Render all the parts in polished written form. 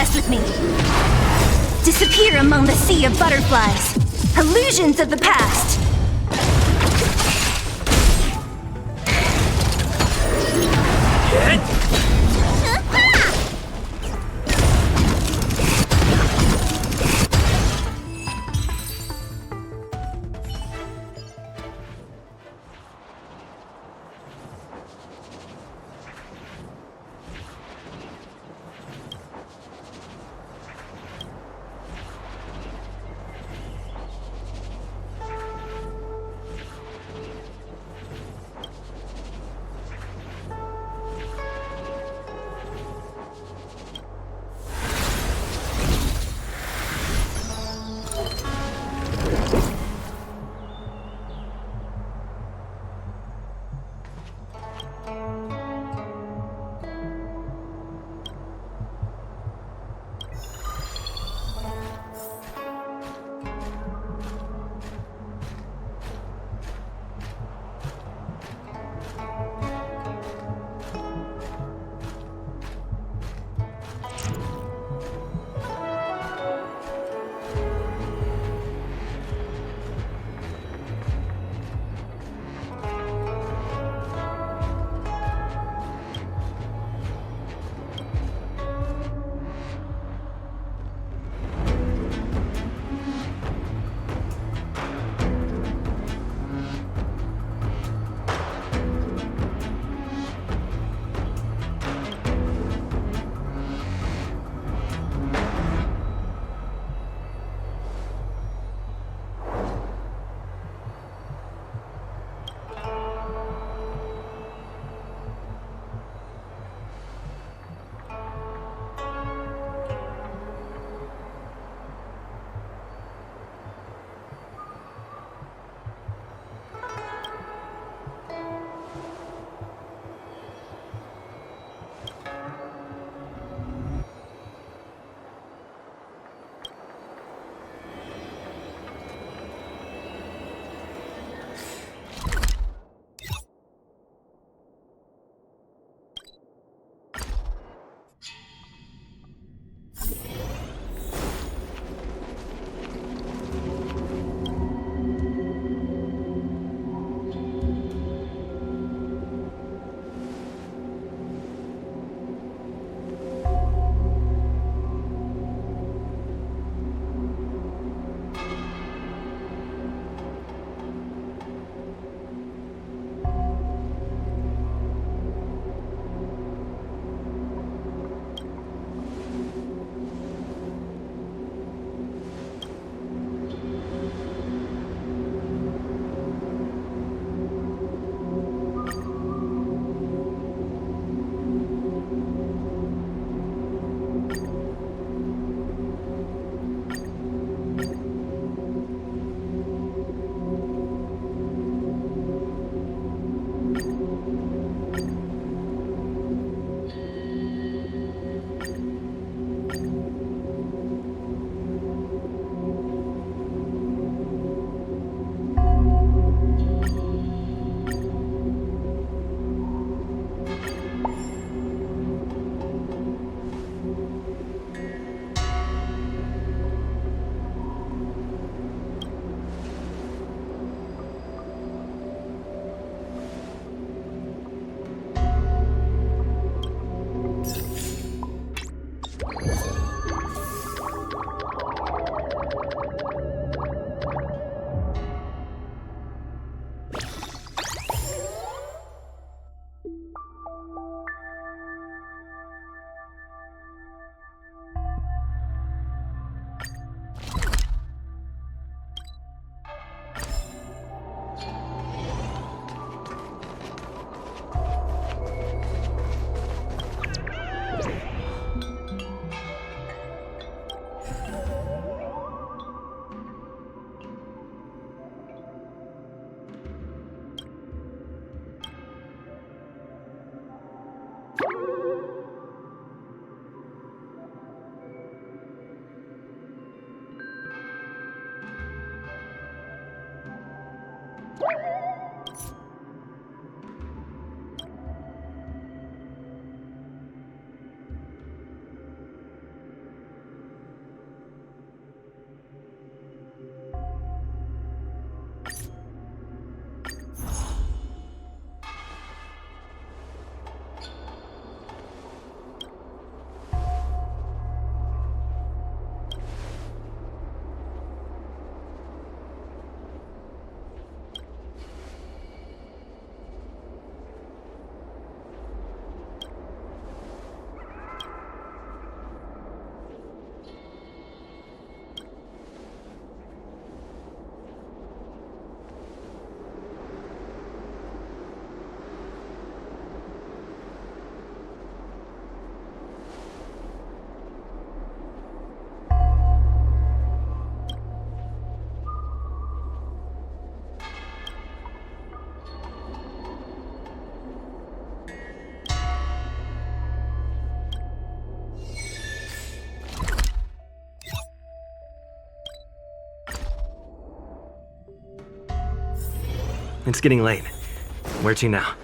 mess with me. Disappear among the sea of butterflies. Illusions of the past. It's getting late. Where to now?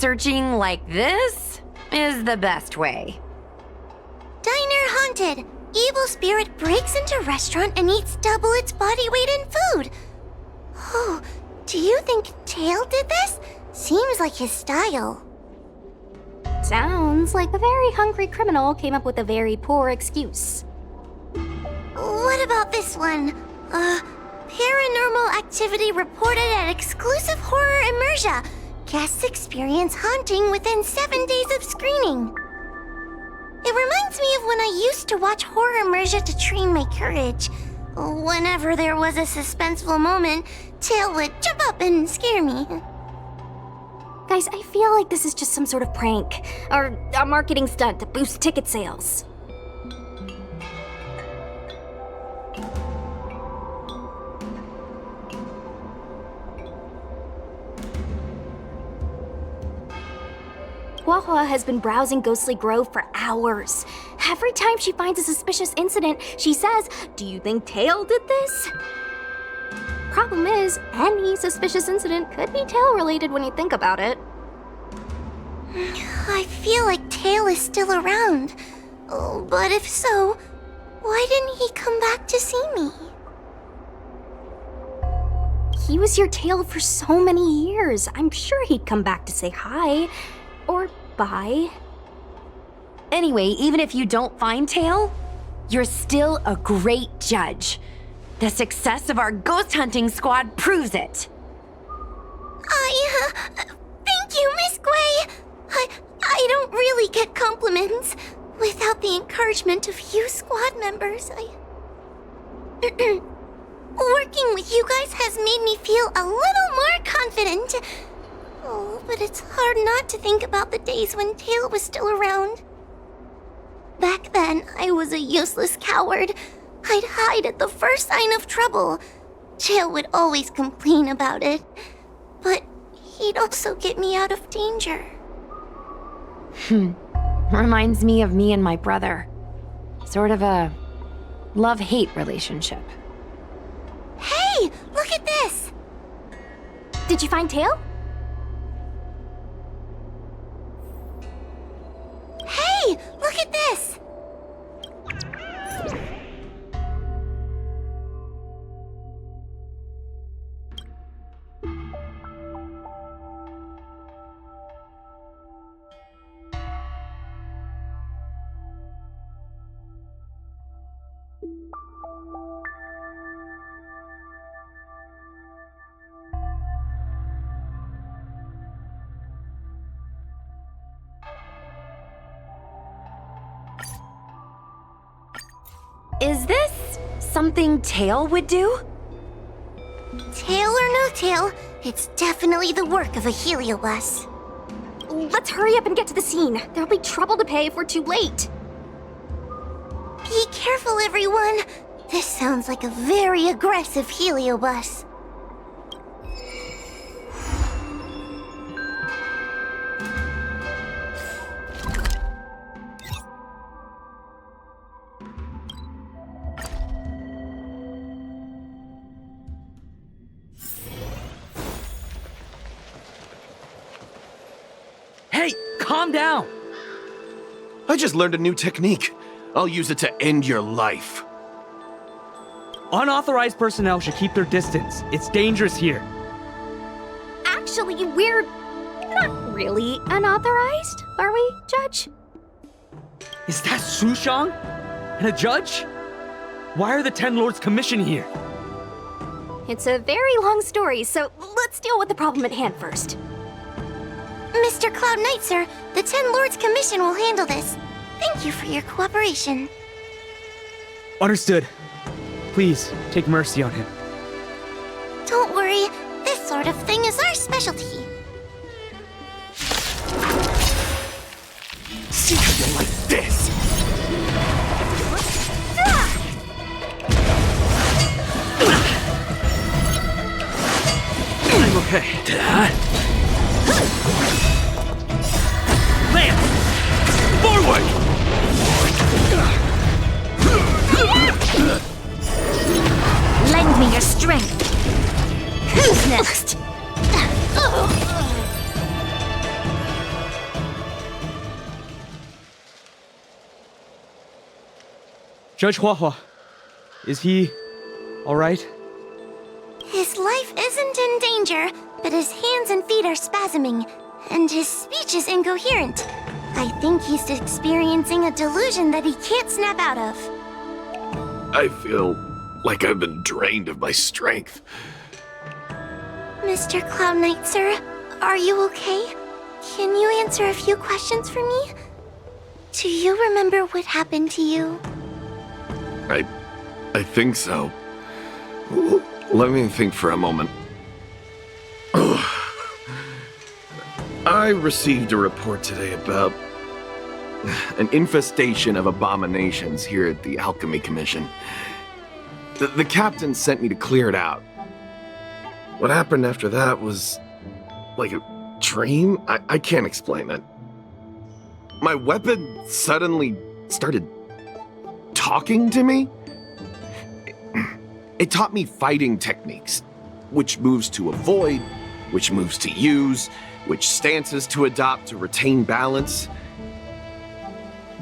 researching like this is the best way. Diner haunted. Evil spirit breaks into restaurant and eats double its body weight in food. Oh, do you think Tail did this? Seems like his style. Sounds like a very hungry criminal came up with a very poor excuse. What about this one? Paranormal activity reported at exclusive horror immersia. Guests experience haunting within 7 days of screening. It reminds me of when I used to watch horror immersia to train my courage. Whenever there was a suspenseful moment, Tail would jump up and scare me. Guys, I feel like this is just some sort of prank, or a marketing stunt to boost ticket sales. Huohuo has been browsing Ghostly Grove for hours. Every time she finds a suspicious incident, she says, "Do you think Tail did this?" Problem is, any suspicious incident could be Tail-related when you think about it. I feel like Tail is still around. Oh, but if so, why didn't he come back to see me? He was your Tail for so many years. I'm sure he'd come back to say hi. Or bye. Anyway, even if you don't find Tail, you're still a great judge. The success of our ghost hunting squad proves it. Thank you, Miss Gui. I don't really get compliments. Without the encouragement of you squad members, working with you guys has made me feel a little more confident. Oh, but it's hard not to think about the days when Tail was still around. Back then, I was a useless coward. I'd hide at the first sign of trouble. Tail would always complain about it, but he'd also get me out of danger. Reminds me of me and my brother. Sort of a love-hate relationship. Hey, look at this! Did you find Tail? Hey, look at this! Is this something Tail would do? Tail or no tail, it's definitely the work of a heliobus. Let's hurry up and get to the scene. There'll be trouble to pay if we're too late. Be careful, everyone. This sounds like a very aggressive heliobus. Hey, calm down! I just learned a new technique. I'll use it to end your life. Unauthorized personnel should keep their distance. It's dangerous here. Actually, we're not really unauthorized, are we, Judge? Is that Sushang? And a judge? Why are the 10 Lords commissioned here? It's a very long story, so let's deal with the problem at hand first. Mr. Cloud Knight, sir, the 10 Lords Commission will handle this. Thank you for your cooperation. Understood. Please, take mercy on him. Don't worry, this sort of thing is our specialty. See how you like this! I'm okay. Lance! Forward! Lend me your strength. Who's next? Judge Huohuo, is he alright? His life isn't in danger, but his hands and feet are spasming, and his speech is incoherent. I think he's experiencing a delusion that he can't snap out of. I feel like I've been drained of my strength. Mr. Cloud Knight, sir, are you okay? Can you answer a few questions for me? Do you remember what happened to you? I think so. Let me think for a moment. I received a report today about an infestation of abominations here at the Alchemy Commission. The captain sent me to clear it out. What happened after that was like a dream? I can't explain it. My weapon suddenly started talking to me. It taught me fighting techniques, which moves to avoid, which moves to use, which stances to adopt to retain balance.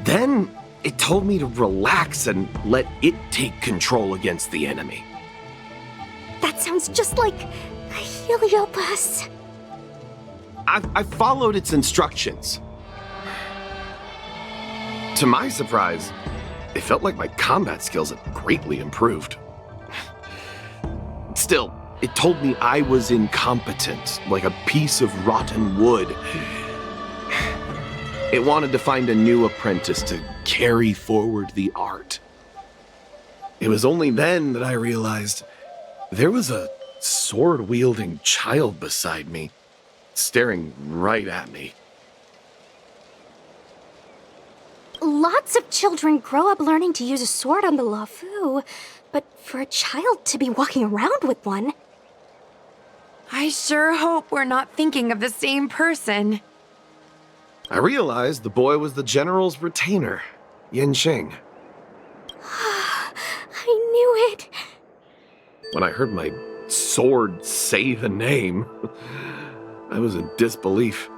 Then it told me to relax and let it take control against the enemy. That sounds just like a Heliopus. I followed its instructions. To my surprise, it felt like my combat skills had greatly improved. Still, it told me I was incompetent, like a piece of rotten wood. It wanted to find a new apprentice to carry forward the art. It was only then that I realized there was a sword-wielding child beside me, staring right at me. Lots of children grow up learning to use a sword on the Luofu, but for a child to be walking around with one... I sure hope we're not thinking of the same person. I realized the boy was the general's retainer, Yanqing. I knew it. When I heard my sword say the name, I was in disbelief.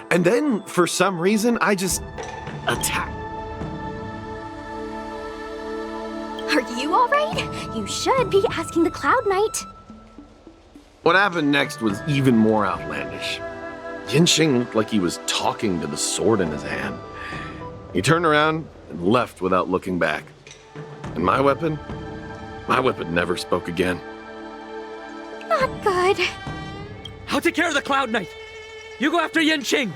And then, for some reason, I just attacked. Are you alright? You should be asking the Cloud Knight. What happened next was even more outlandish. Yanqing looked like he was talking to the sword in his hand. He turned around and left without looking back. And my weapon never spoke again. Not good. I'll take care of the Cloud Knight. You go after Yanqing.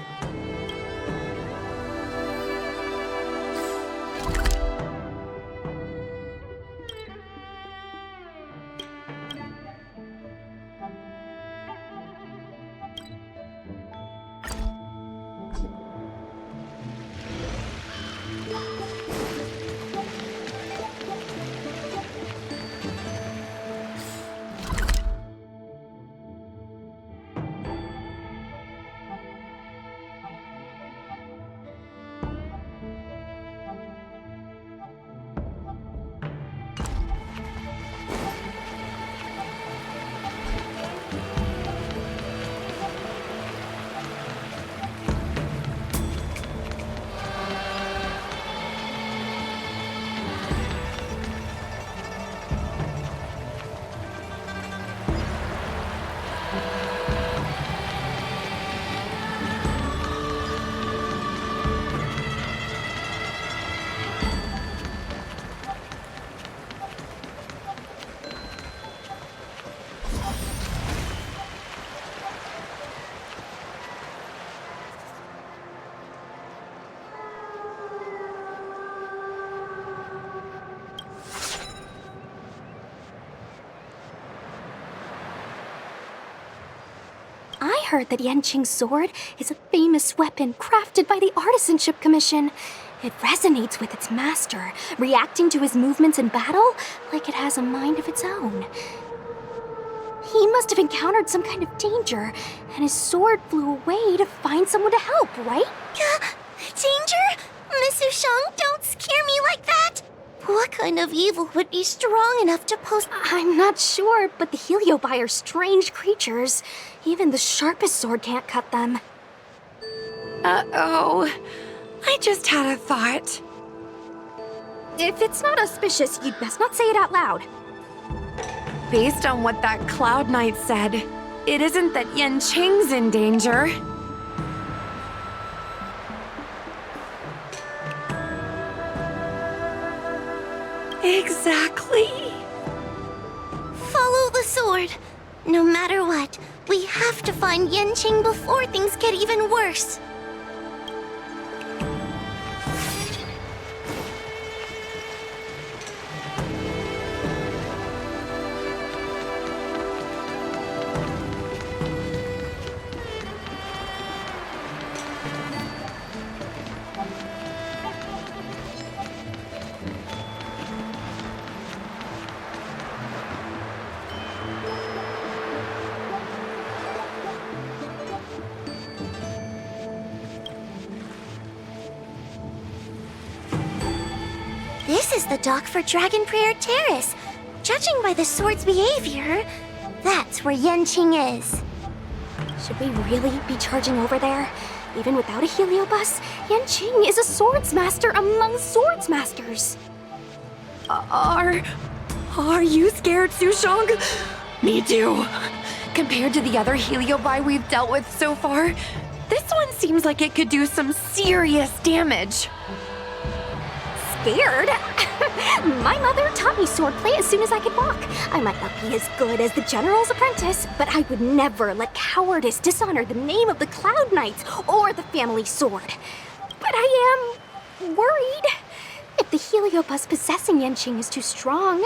I heard that Yanqing's sword is a famous weapon crafted by the Artisanship Commission. It resonates with its master, reacting to his movements in battle like it has a mind of its own. He must have encountered some kind of danger, and his sword flew away to find someone to help, right? Danger? Miss Sushang, don't scare me like that! What kind of evil would be strong enough to pose— I'm not sure, but the Heliobi are strange creatures. Even the sharpest sword can't cut them. Uh-oh. I just had a thought. If it's not auspicious, you'd best not say it out loud. Based on what that Cloud Knight said, it isn't that Yanqing's in danger. Exactly. Follow the sword. No matter what, we have to find Yanqing before things get even worse. This is the dock for Dragon Prayer Terrace. Judging by the sword's behavior, that's where Yanqing is. Should we really be charging over there? Even without a heliobus, Yanqing is a swordsmaster among swordsmasters. Are you scared, Sushang? Me too. Compared to the other heliobi we've dealt with so far, this one seems like it could do some serious damage. Scared? My mother taught me swordplay as soon as I could walk. I might not be as good as the General's apprentice, but I would never let cowardice dishonor the name of the Cloud Knights or the family sword. But I am worried. If the heliobus possessing Yanqing is too strong...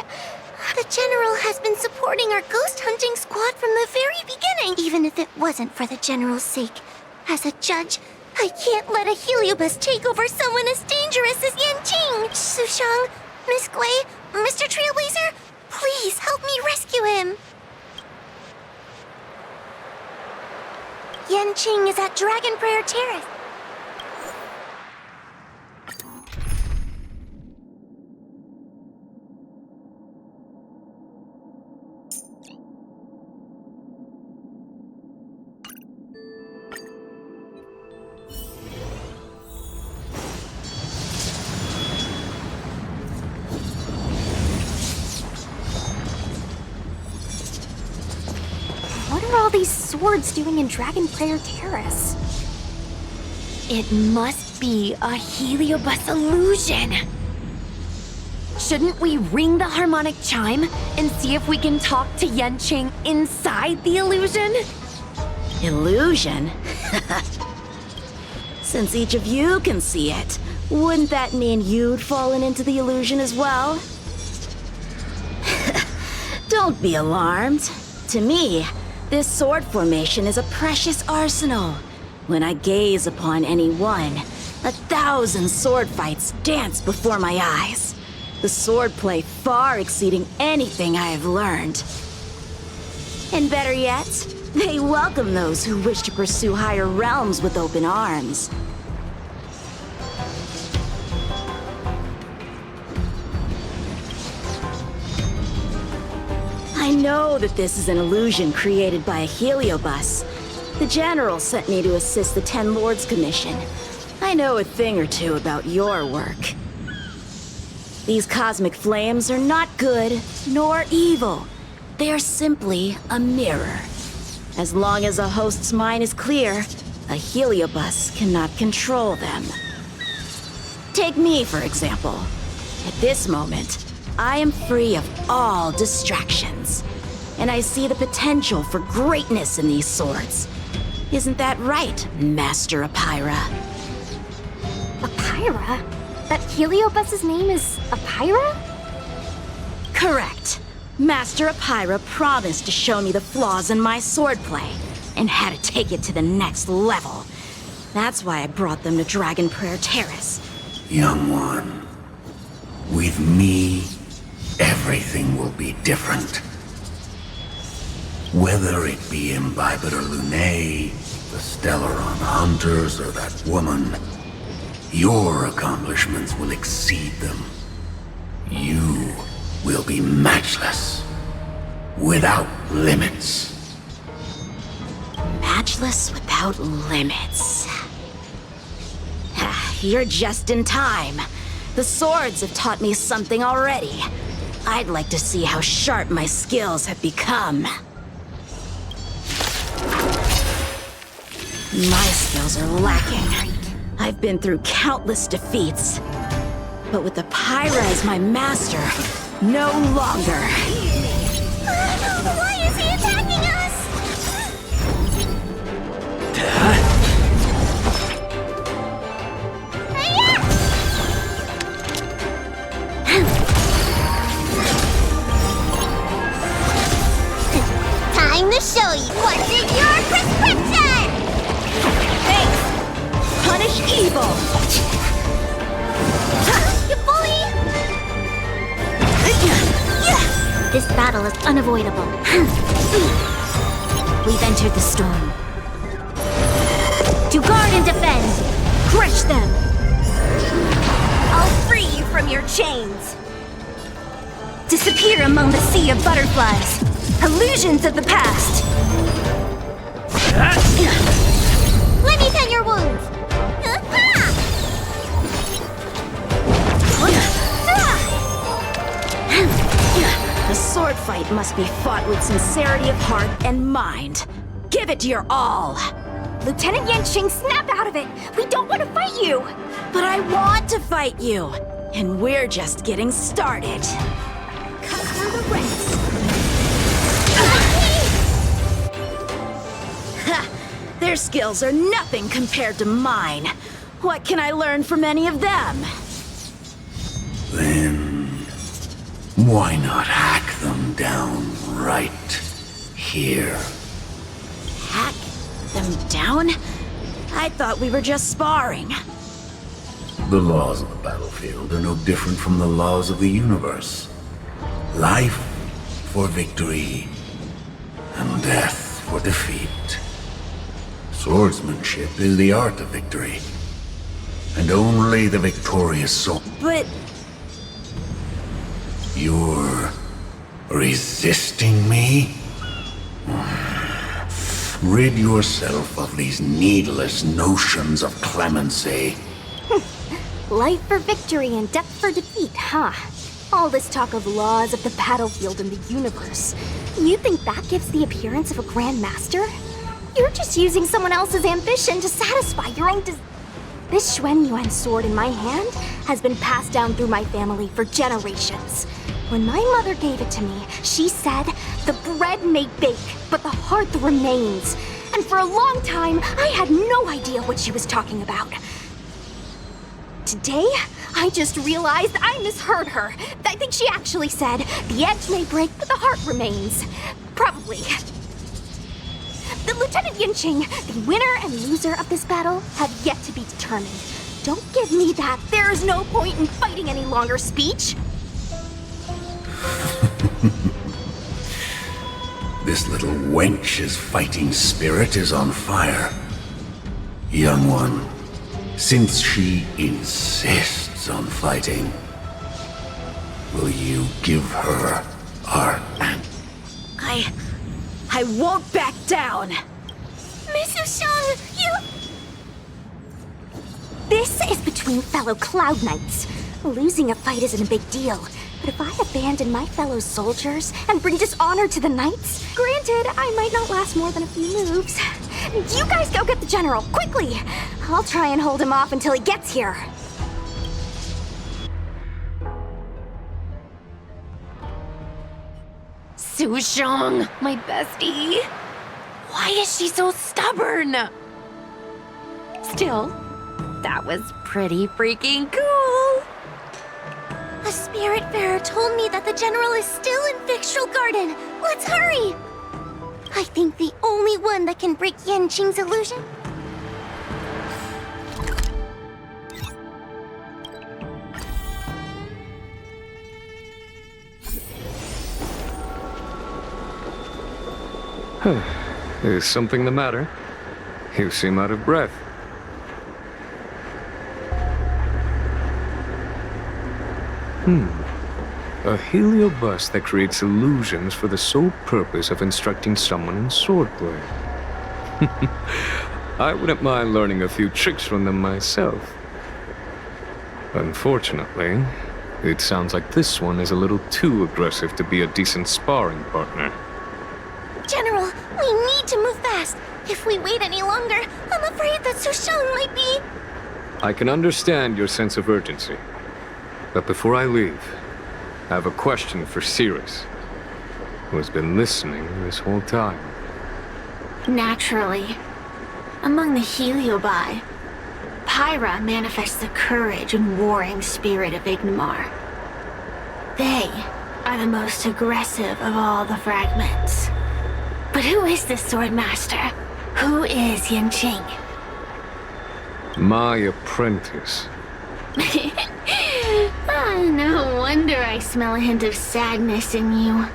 The General has been supporting our ghost hunting squad from the very beginning, even if it wasn't for the General's sake. As a judge, I can't let a heliobus take over someone as dangerous as Yanqing. Sushang, Miss Gui, Mr. Trailblazer, please help me rescue him. Yanqing is at Dragon Prayer Terrace. What are all these swords doing in Dragon Prayer Terrace? It must be a heliobus illusion. Shouldn't we ring the harmonic chime and see if we can talk to Yanqing inside the illusion? Illusion? Since each of you can see it, wouldn't that mean you'd fallen into the illusion as well? Don't be alarmed. To me, this sword formation is a precious arsenal. When I gaze upon any one, 1,000 sword fights dance before my eyes. The swordplay far exceeding anything I have learned. And better yet, they welcome those who wish to pursue higher realms with open arms. I know that this is an illusion created by a heliobus. The General sent me to assist the Ten Lords Commission. I know a thing or two about your work. These cosmic flames are not good nor evil. They are simply a mirror. As long as a host's mind is clear, a heliobus cannot control them. Take me, for example. At this moment, I am free of all distractions, and I see the potential for greatness in these swords. Isn't that right, Master Apira? Apira? That heliobus's name is Apira? Correct. Master Apira promised to show me the flaws in my swordplay, and how to take it to the next level. That's why I brought them to Dragon Prayer Terrace. Young one, with me, everything will be different. Whether it be Imbibitor Lunae, the Stellaron Hunters, or that woman, your accomplishments will exceed them. You will be matchless, without limits. Matchless without limits. You're just in time. The swords have taught me something already. I'd like to see how sharp my skills have become. My skills are lacking. I've been through countless defeats. But with the Pyra as my master, no longer. Why is he attacking us? Time to show you what's in your prescription! Thanks! Punish evil! You bully! This battle is unavoidable. We've entered the storm. To guard and defend! Crush them! I'll free you from your chains! Disappear among the sea of butterflies! Illusions of the past! Let me tend your wounds! A sword fight must be fought with sincerity of heart and mind. Give it your all! Lieutenant Yanqing, snap out of it! We don't want to fight you! But I want to fight you! And we're just getting started. Cut through the ranks. Ha! Their skills are nothing compared to mine. What can I learn from any of them? Then why not hack them down right here? Hack them down? I thought we were just sparring. The laws of the battlefield are no different from the laws of the universe. Life for victory, and death for defeat. Swordsmanship is the art of victory, and only the victorious soul. But You're resisting me? Rid yourself of these needless notions of clemency. Life for victory and death for defeat, huh? All this talk of laws of the battlefield and the universe. You think that gives the appearance of a Grand Master? You're just using someone else's ambition to satisfy your own This Xuan Yuan sword in my hand has been passed down through my family for generations. When my mother gave it to me, she said, the bread may bake, but the hearth remains. And for a long time, I had no idea what she was talking about. Today, I just realized I misheard her. I think she actually said, the edge may break, but the heart remains. Probably. The Lieutenant Yanqing, the winner and loser of this battle, have yet to be determined. Don't give me that "there is no point in fighting any longer" speech. This little wench's fighting spirit is on fire. Young one, since she insists on fighting, will you give her art? I won't back down! Miss Sushang, you... This is between fellow Cloud Knights. Losing a fight isn't a big deal. But if I abandon my fellow soldiers and bring dishonor to the Knights, granted, I might not last more than a few moves. You guys go get the General, quickly! I'll try and hold him off until he gets here. Sushang, my bestie. Why is she so stubborn? Still, that was pretty freaking cool. A spiritfarer told me that the General is still in Victual Garden. Let's hurry! I think the only one that can break Yanqing's illusion. Is something the matter? You seem out of breath. A heliobus that creates illusions for the sole purpose of instructing someone in swordplay. I wouldn't mind learning a few tricks from them myself. Unfortunately, it sounds like this one is a little too aggressive to be a decent sparring partner. General, we need to move fast. If we wait any longer, I'm afraid that Sushang might be... I can understand your sense of urgency. But before I leave, I have a question for Cirrus, who has been listening this whole time. Naturally. Among the Heliobi, Pyra manifests the courage and warring spirit of Ignomar. They are the most aggressive of all the fragments. But who is this Swordmaster? Who is Yanqing? My apprentice. No wonder I smell a hint of sadness in you.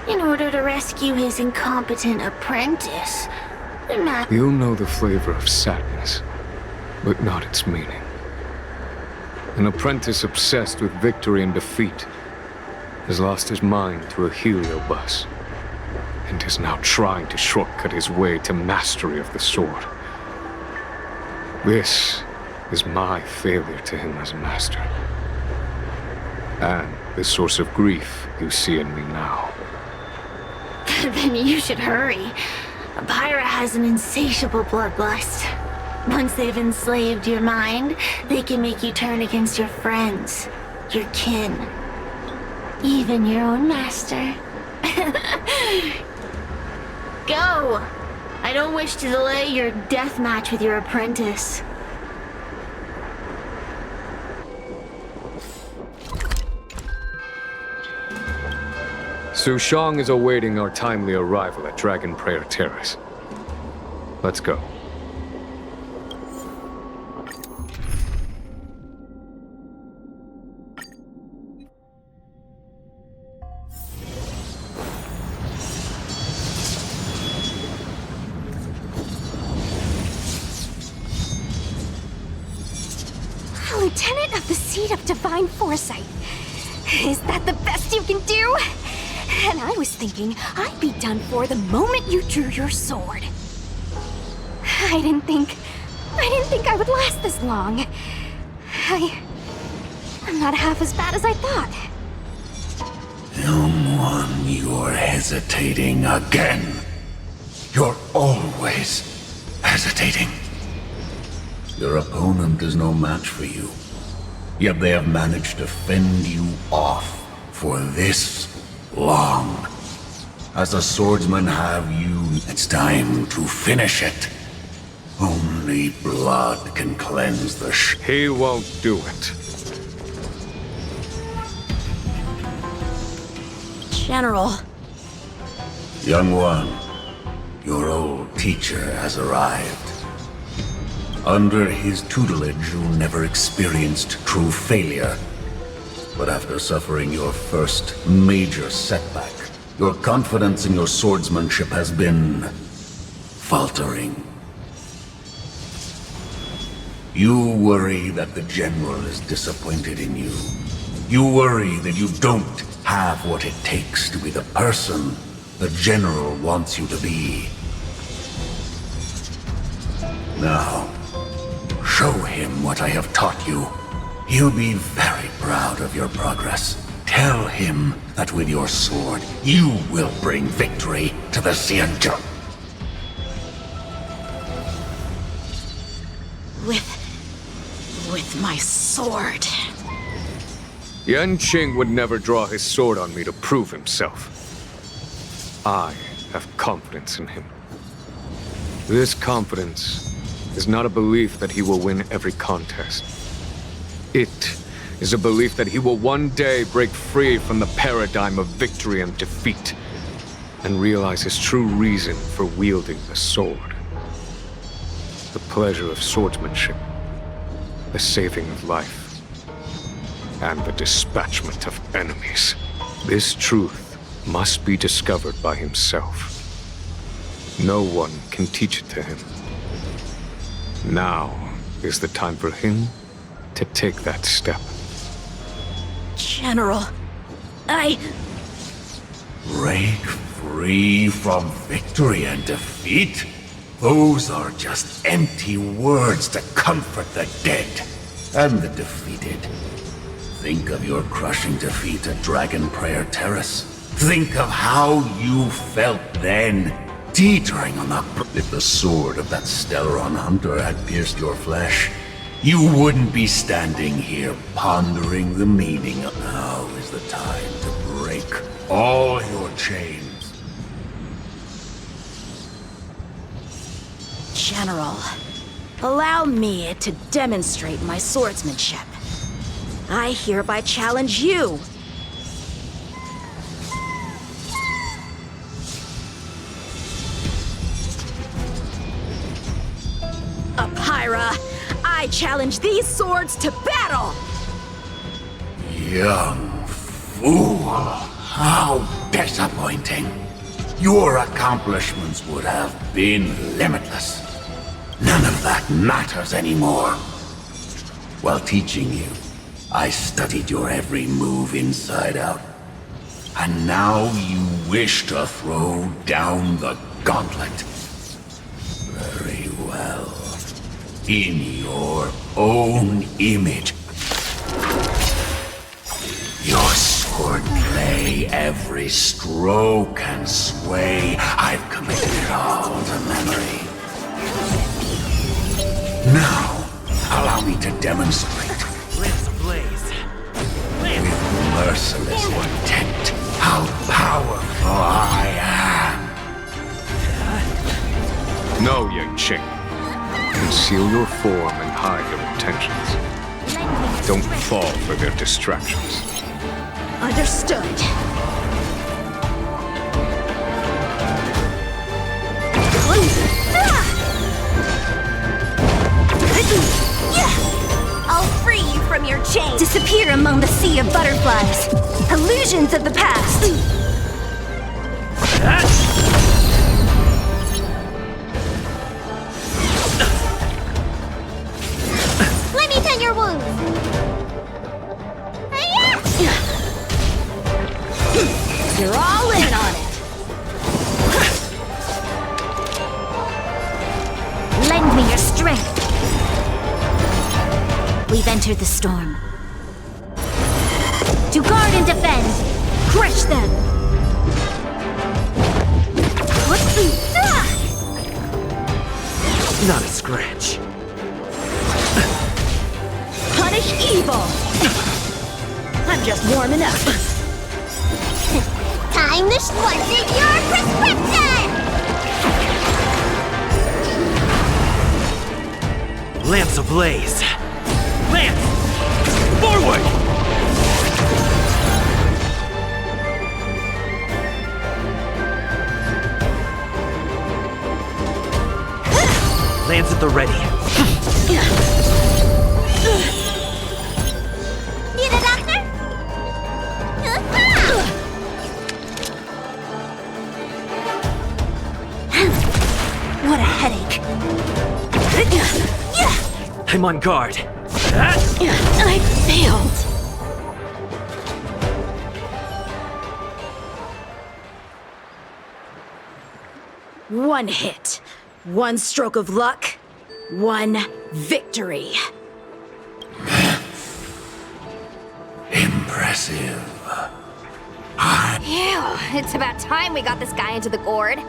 In order to rescue his incompetent apprentice, You know the flavor of sadness, but not its meaning. An apprentice obsessed with victory and defeat has lost his mind to a heliobus, and is now trying to shortcut his way to mastery of the sword. This is my failure to him as a master. And the source of grief you see in me now. Then you should hurry. Pyra has an insatiable bloodlust. Once they've enslaved your mind, they can make you turn against your friends, your kin, even your own master. Go! I don't wish to delay your death match with your apprentice. Sushang is awaiting our timely arrival at Dragon Prayer Terrace. Let's go. Lieutenant of the Seat of Divine Foresight. Is that the best you can do? And I was thinking I'd be done for the moment you drew your sword. I didn't think I would last this long. I'm not half as bad as I thought. Young one, you're hesitating again. You're always hesitating. Your opponent is no match for you. Yet they have managed to fend you off for this long. As the swordsmen have you, it's time to finish it. Only blood can cleanse the He won't do it. General. Young one, your old teacher has arrived. Under his tutelage, you never experienced true failure. But after suffering your first major setback, your confidence in your swordsmanship has been faltering. You worry that the general is disappointed in you. You worry that you don't have what it takes to be the person the general wants you to be. Now, show him what I have taught you. He'll be very proud of your progress. Tell him that with your sword, you will bring victory to the Xianzhou. With my sword. Yanqing would never draw his sword on me to prove himself. I have confidence in him. This confidence is not a belief that he will win every contest. It is a belief that he will one day break free from the paradigm of victory and defeat, and realize his true reason for wielding the sword. The pleasure of swordsmanship, the saving of life, and the dispatchment of enemies. This truth must be discovered by himself. No one can teach it to him. Now is the time for him to take that step. General, Break free from victory and defeat? Those are just empty words to comfort the dead. and the defeated. Think of your crushing defeat at Dragon Prayer Terrace. Think of how you felt then, teetering on the if the sword of that Stellaron hunter had pierced your flesh, you wouldn't be standing here pondering the meaning of now is the time to break all your chains. General, allow me to demonstrate my swordsmanship. I hereby challenge you. Apira, I challenge these swords to battle! Young fool, how disappointing. Your accomplishments would have been limitless. None of that matters anymore. While teaching you, I studied your every move inside out. And now you wish to throw down the gauntlet. Very well. In your own image. Your swordplay, every stroke and sway, I've committed it all to memory. Now, allow me to demonstrate. Lance ablaze. With merciless intent, how powerful I am. No, Yang Qing. Conceal your form and hide your intentions. Don't fall for their distractions. Understood. I'll free you from your chains. Disappear among the sea of butterflies. Illusions of the past. Let me tend your wounds. You're all in on it. Lend me your strength. We've entered the storm. To guard and defend, crush them! Not a scratch. Punish evil! I'm just warming up. Time to schwarzen your prescription! Lance ablaze. Lance! Forward! Lance at the ready. Need a doctor? What a headache. I'm on guard. I failed. One hit, one stroke of luck, one victory. Impressive. Ew, it's about time we got this guy into the gourd.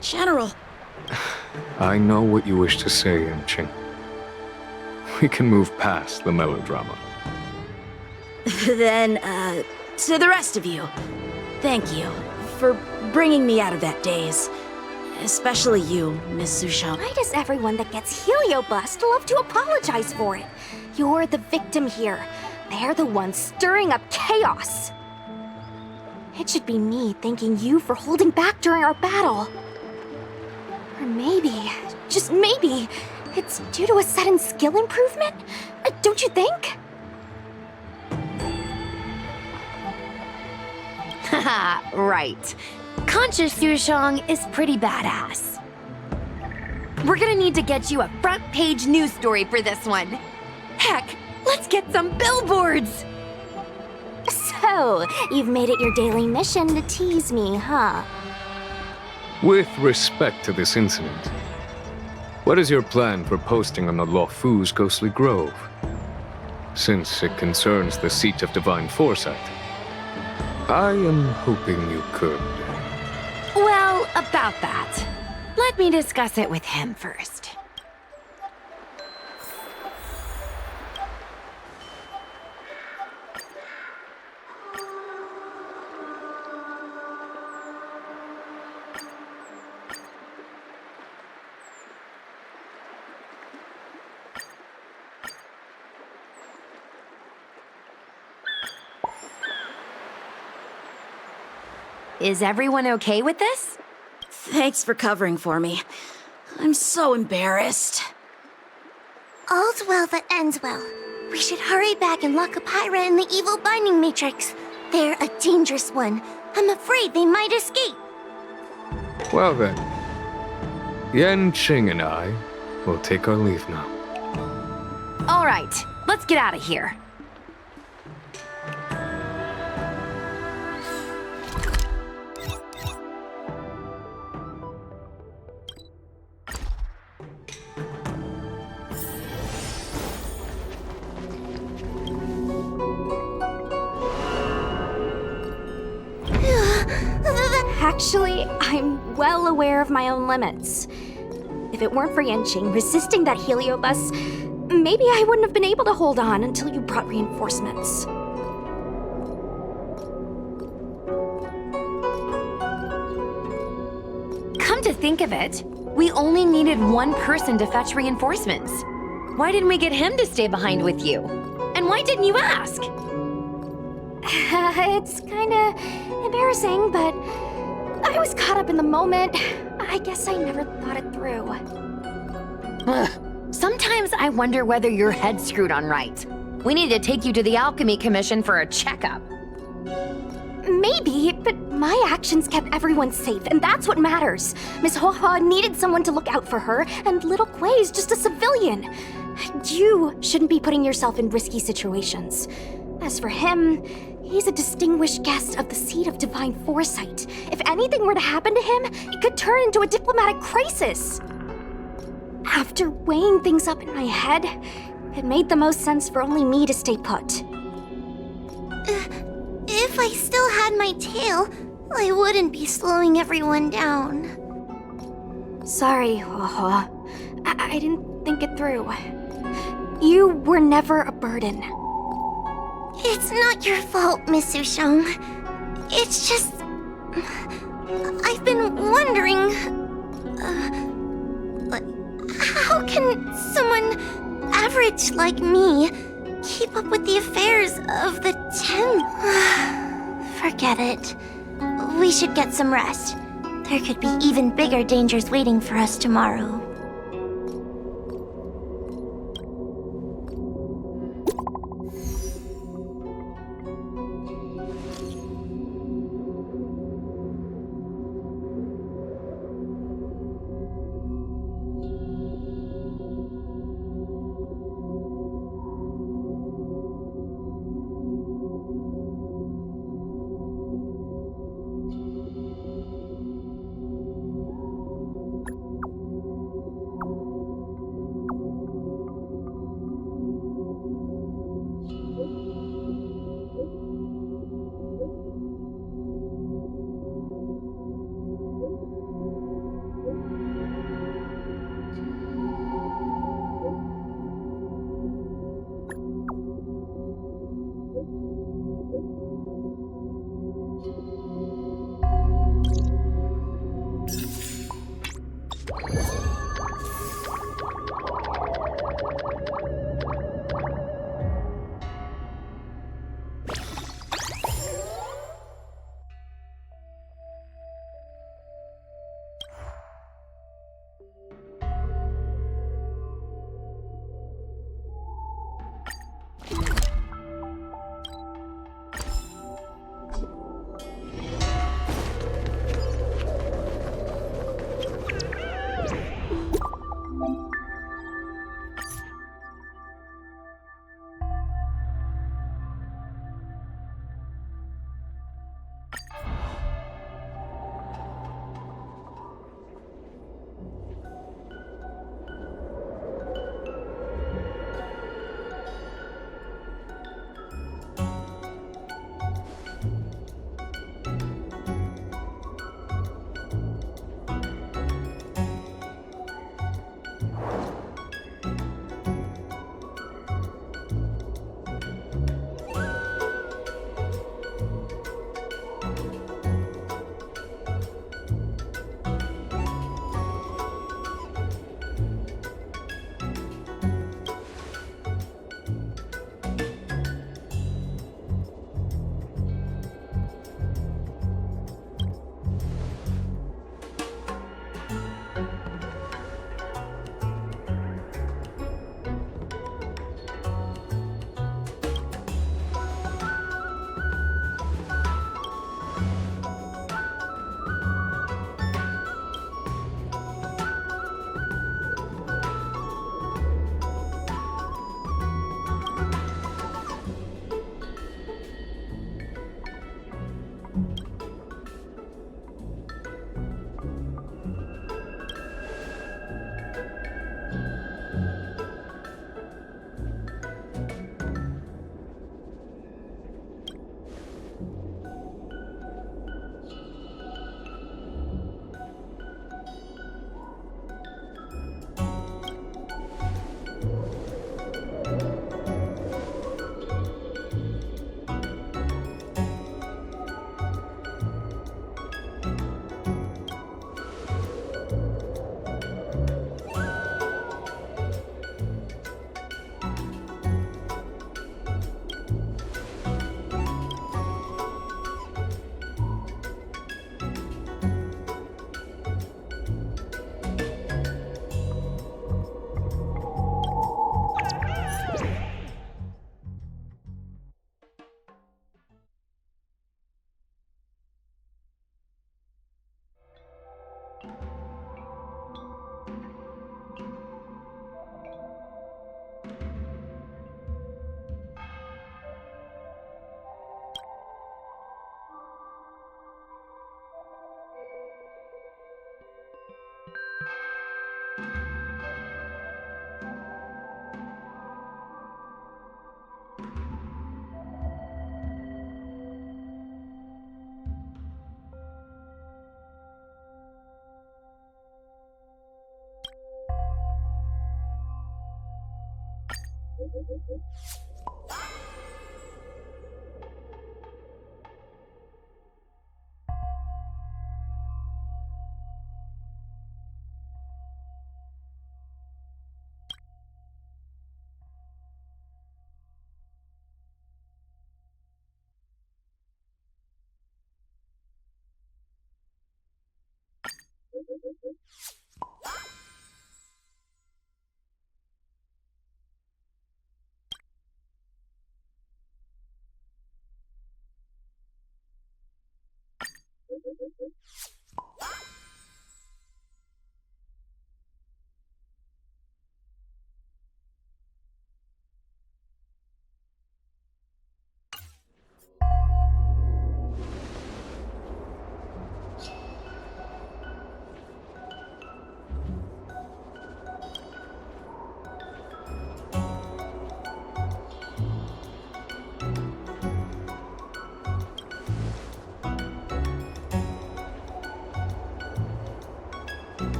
General. I know what you wish to say, Yang Qing. We can move past the melodrama. Then, to the rest of you, thank you for bringing me out of that daze. Especially you, Miss Sushang. Why does everyone that gets heliobust love to apologize for it? You're the victim here. They're the ones stirring up chaos. It should be me thanking you for holding back during our battle. Or maybe, just maybe, it's due to a sudden skill improvement? Don't you think? Haha, right. Conscious Sushang is pretty badass. We're gonna need to get you a front-page news story for this one. Heck, Let's get some billboards! So, you've made it your daily mission to tease me, huh? With respect to this incident, what is your plan for posting on the Luofu's ghostly grove? Since it concerns the seat of divine foresight, I am hoping you could. Well, about that. Let me discuss it with him first. Is everyone okay with this? Thanks for covering for me. I'm so embarrassed. All's well that ends well. We should hurry back and lock up Pyra in the evil binding matrix. They're a dangerous one. I'm afraid they might escape. Well then, Yan, Qing, and I will take our leave now. All right, let's get out of here. Actually, I'm well aware of my own limits. If it weren't for Yanqing resisting that heliobus, maybe I wouldn't have been able to hold on until you brought reinforcements. Come to think of it, we only needed one person to fetch reinforcements. Why didn't we get him to stay behind with you? And why didn't you ask? It's kinda embarrassing, but I was caught up in the moment. I guess I never thought it through. Ugh. Sometimes I wonder whether your head's screwed on right. We need to take you to the Alchemy Commission for a checkup. Maybe, but my actions kept everyone safe, and that's what matters. Miss Huohuo needed someone to look out for her, and little Kuei's just a civilian. You shouldn't be putting yourself in risky situations. As for him, he's a distinguished guest of the seat of divine foresight. If anything were to happen to him, it could turn into a diplomatic crisis. After weighing things up in my head, it made the most sense for only me to stay put. If I still had my tail, I wouldn't be slowing everyone down. Sorry, Huohuo. I didn't think it through. You were never a burden. It's not your fault, Miss Sushang. It's just... I've been wondering... how can someone average like me keep up with the affairs of the 10? Forget it. We should get some rest. There could be even bigger dangers waiting for us tomorrow.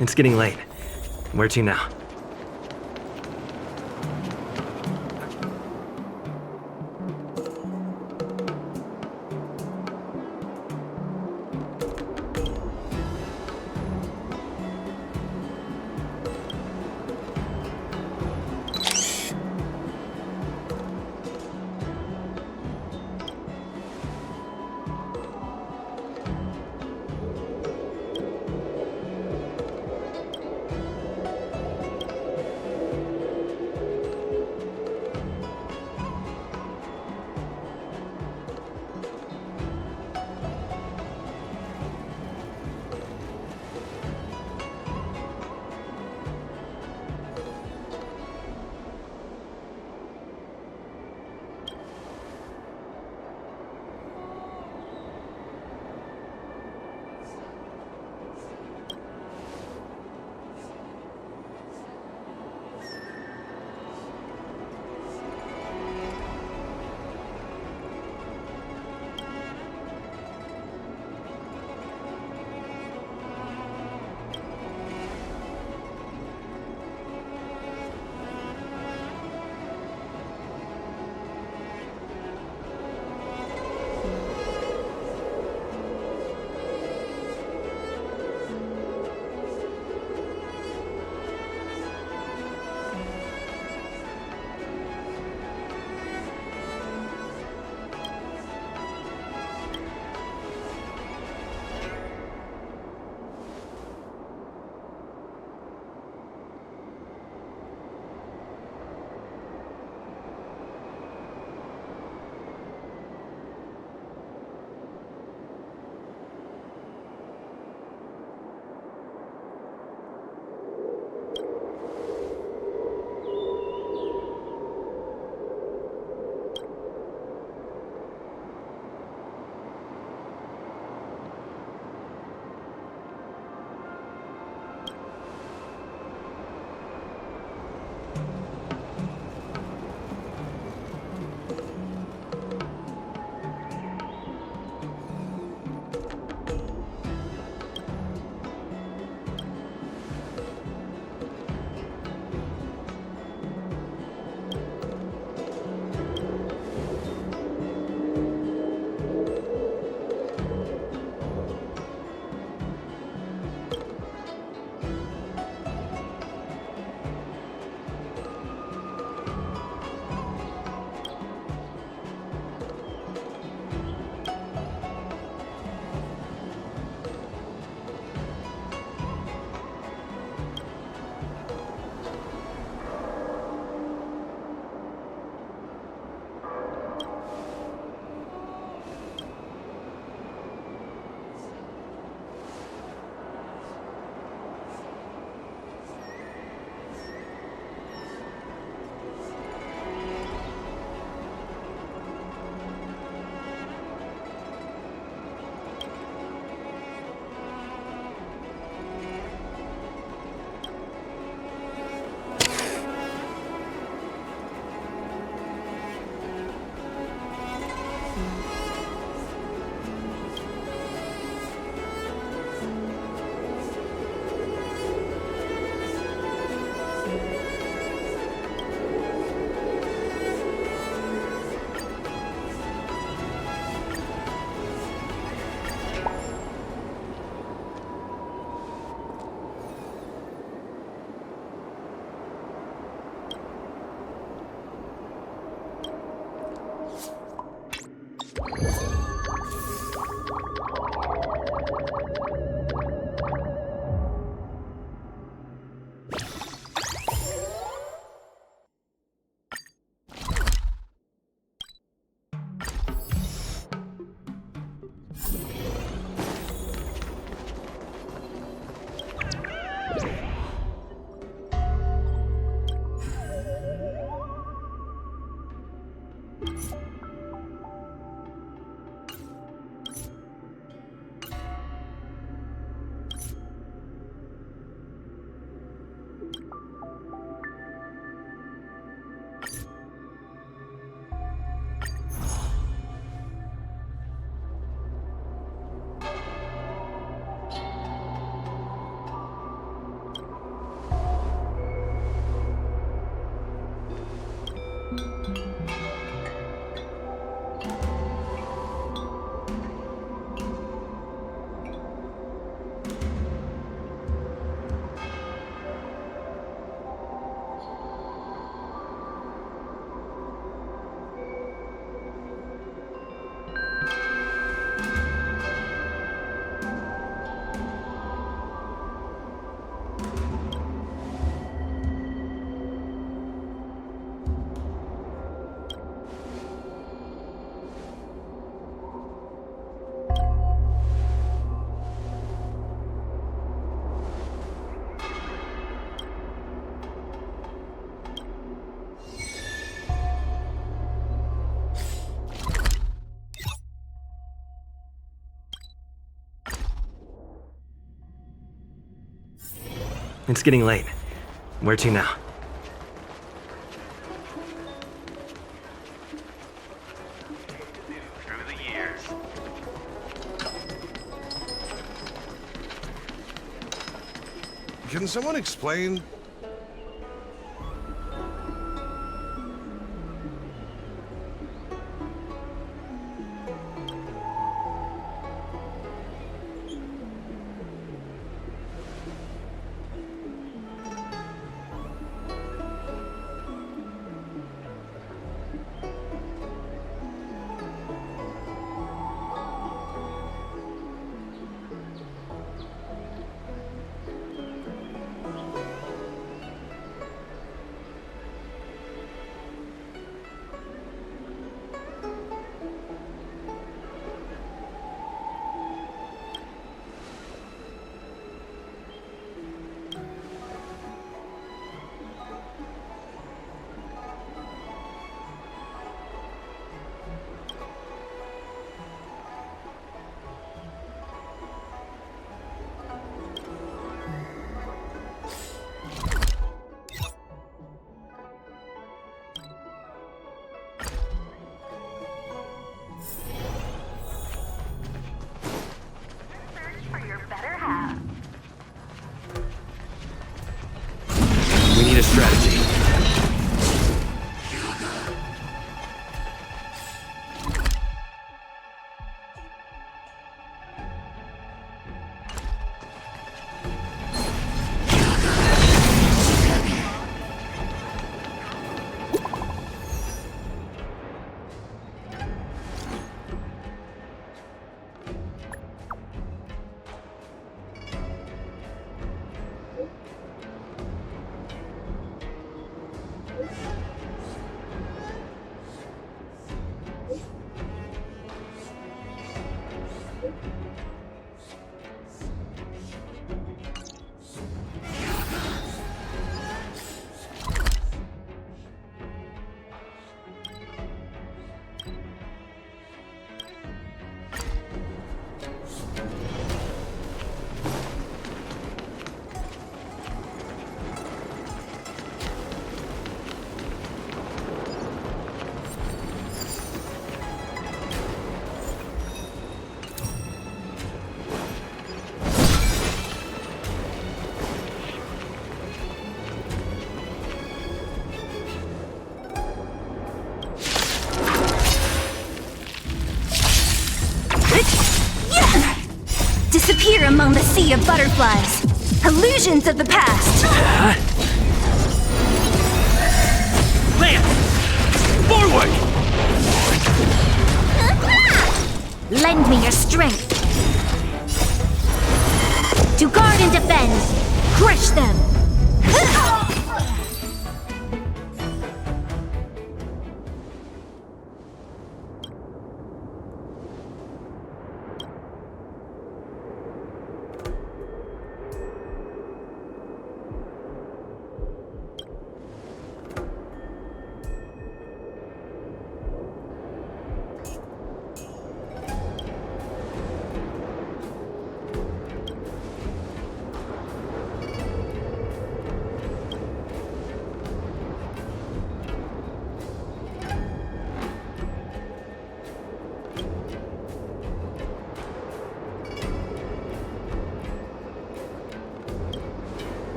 It's getting late. Where to now? It's getting late. Where to now? Can someone explain? We need a strategy. Disappear among the sea of butterflies. Illusions of the past. Land! Forward! Lend me your strength. To guard and defend. Crush them.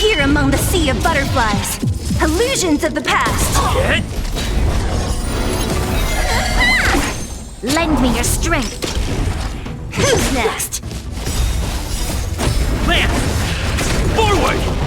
disappear among the sea of butterflies. Illusions of the past. Lend me your strength. Who's next? Lance! Forward!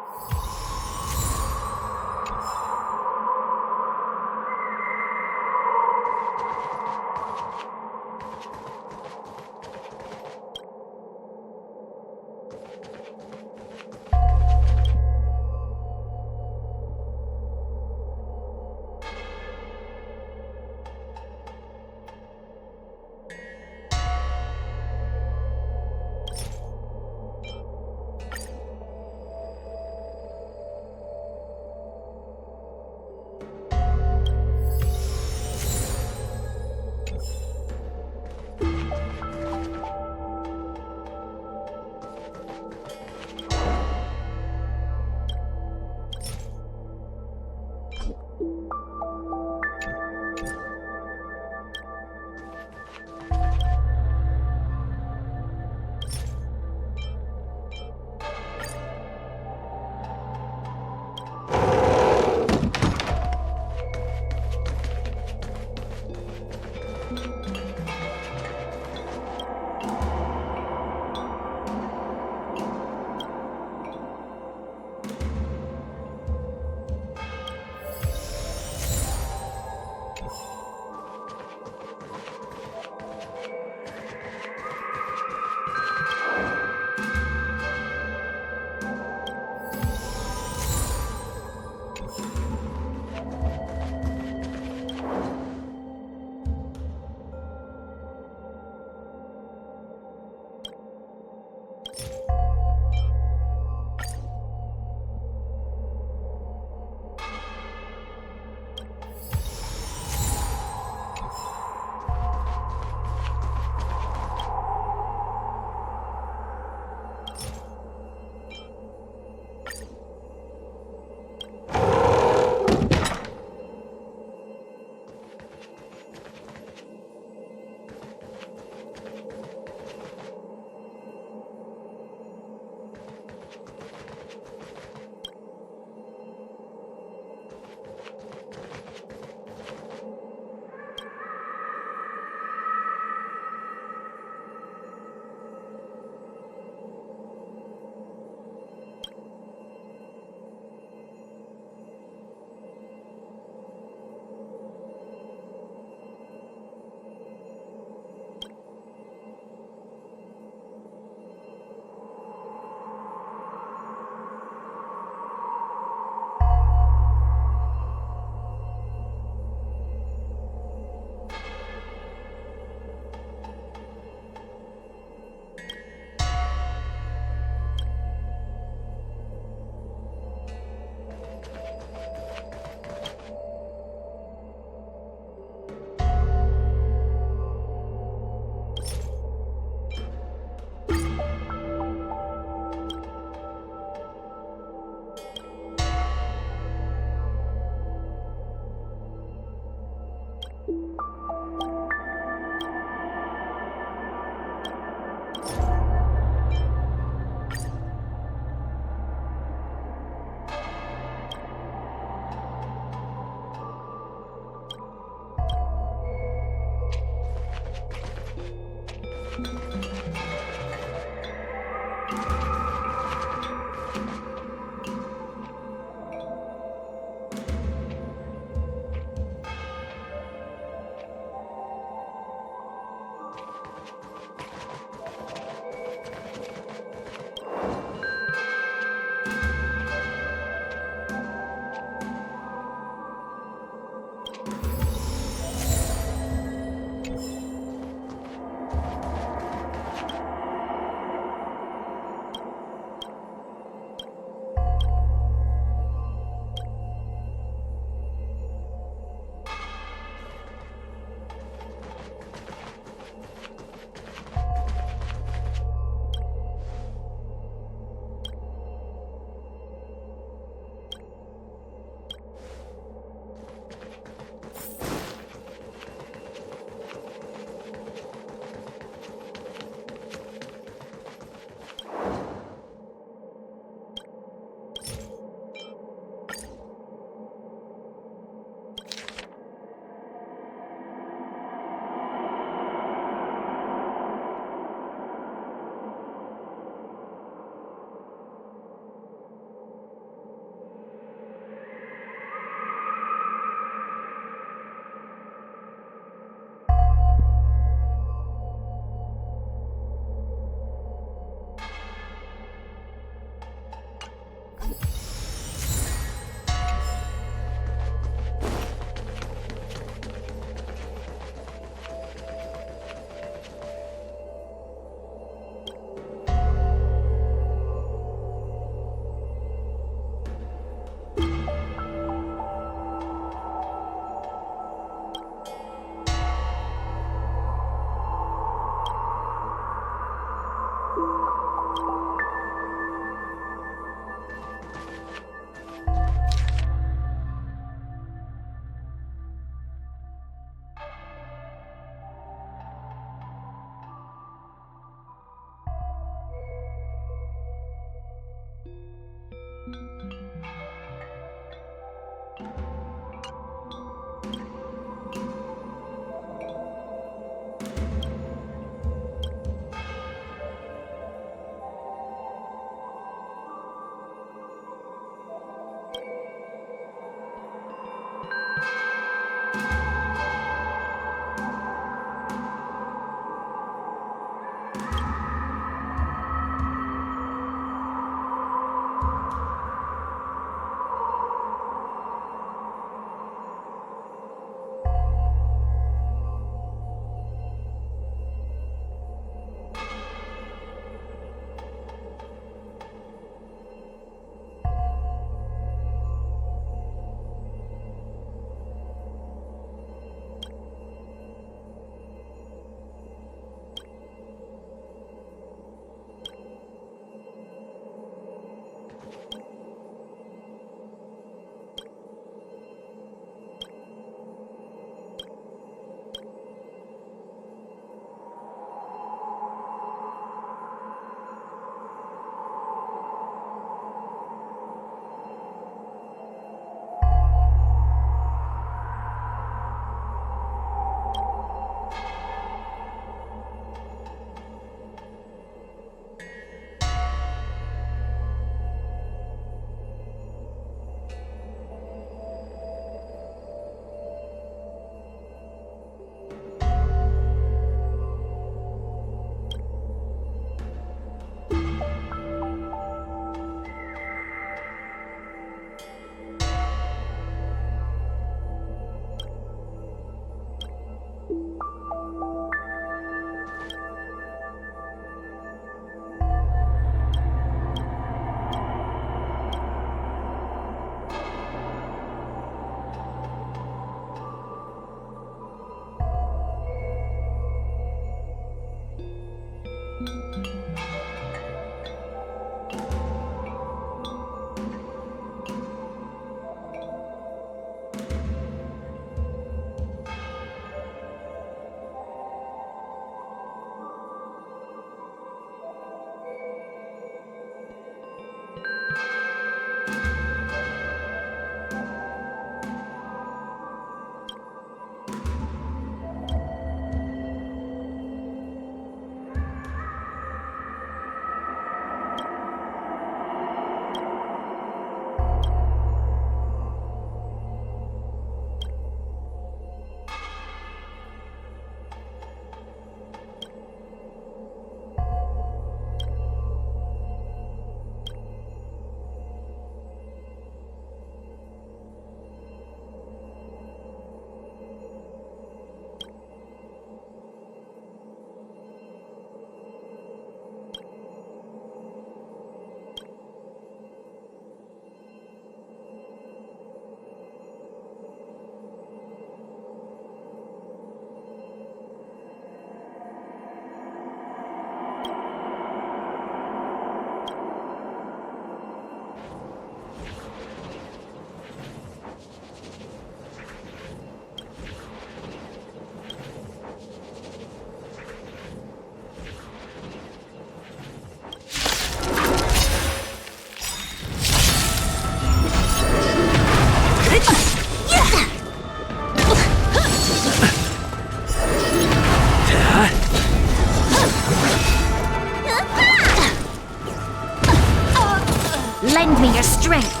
Show me your strength.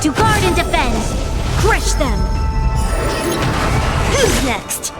To guard and defend. Crush them. Who's next?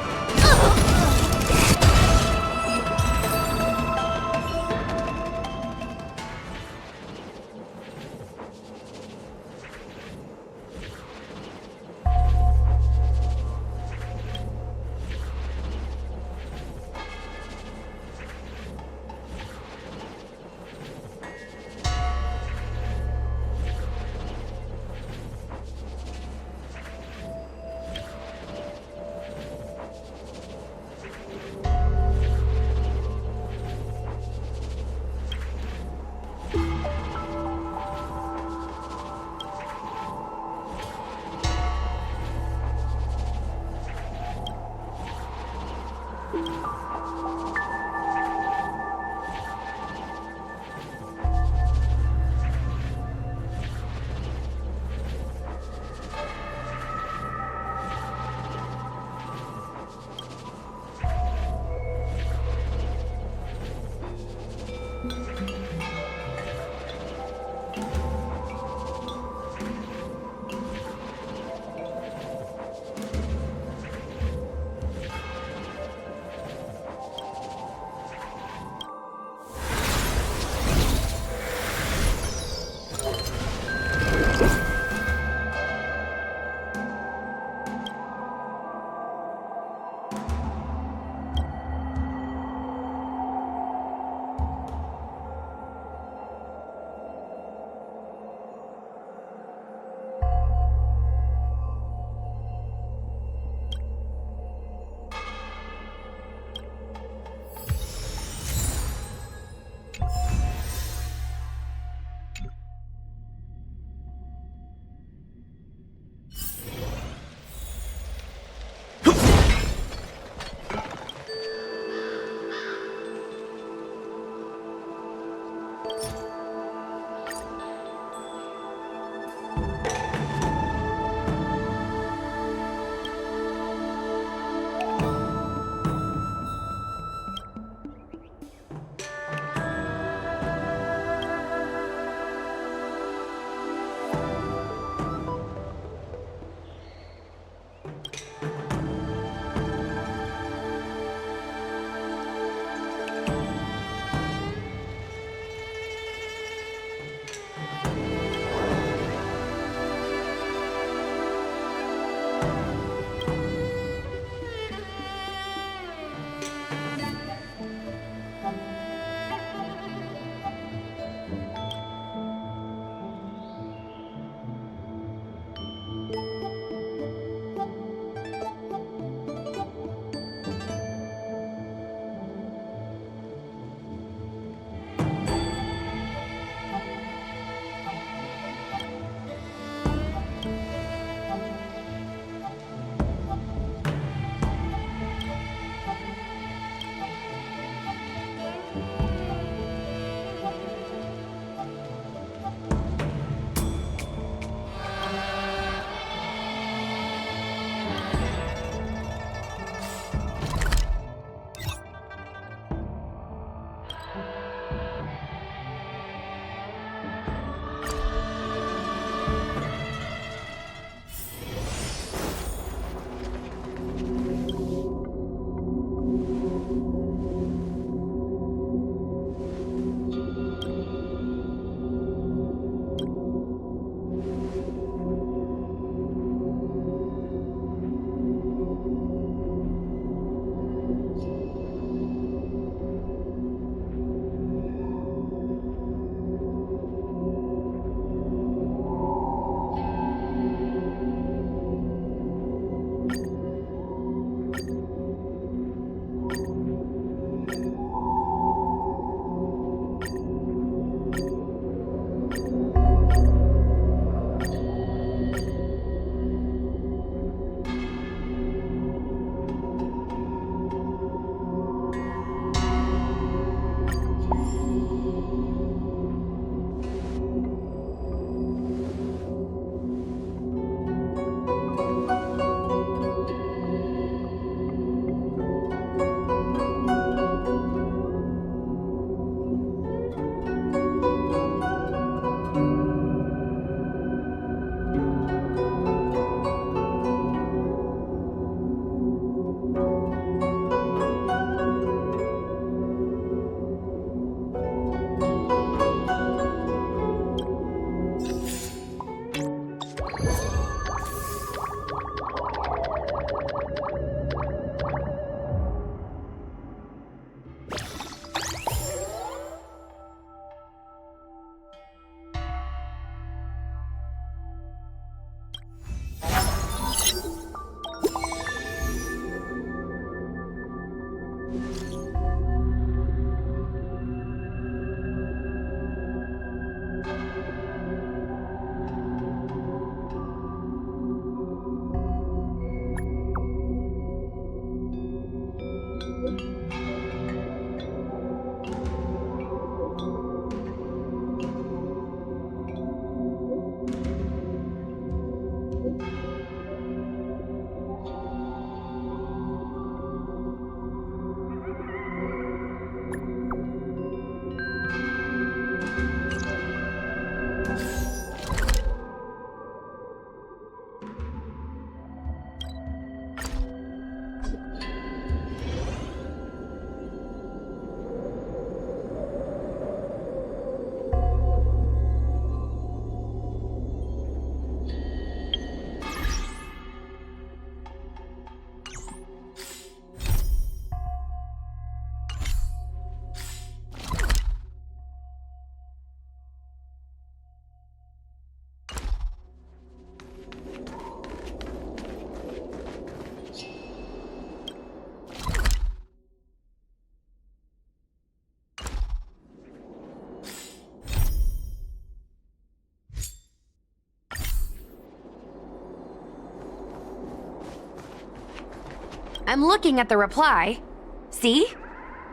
I'm looking at the reply. See?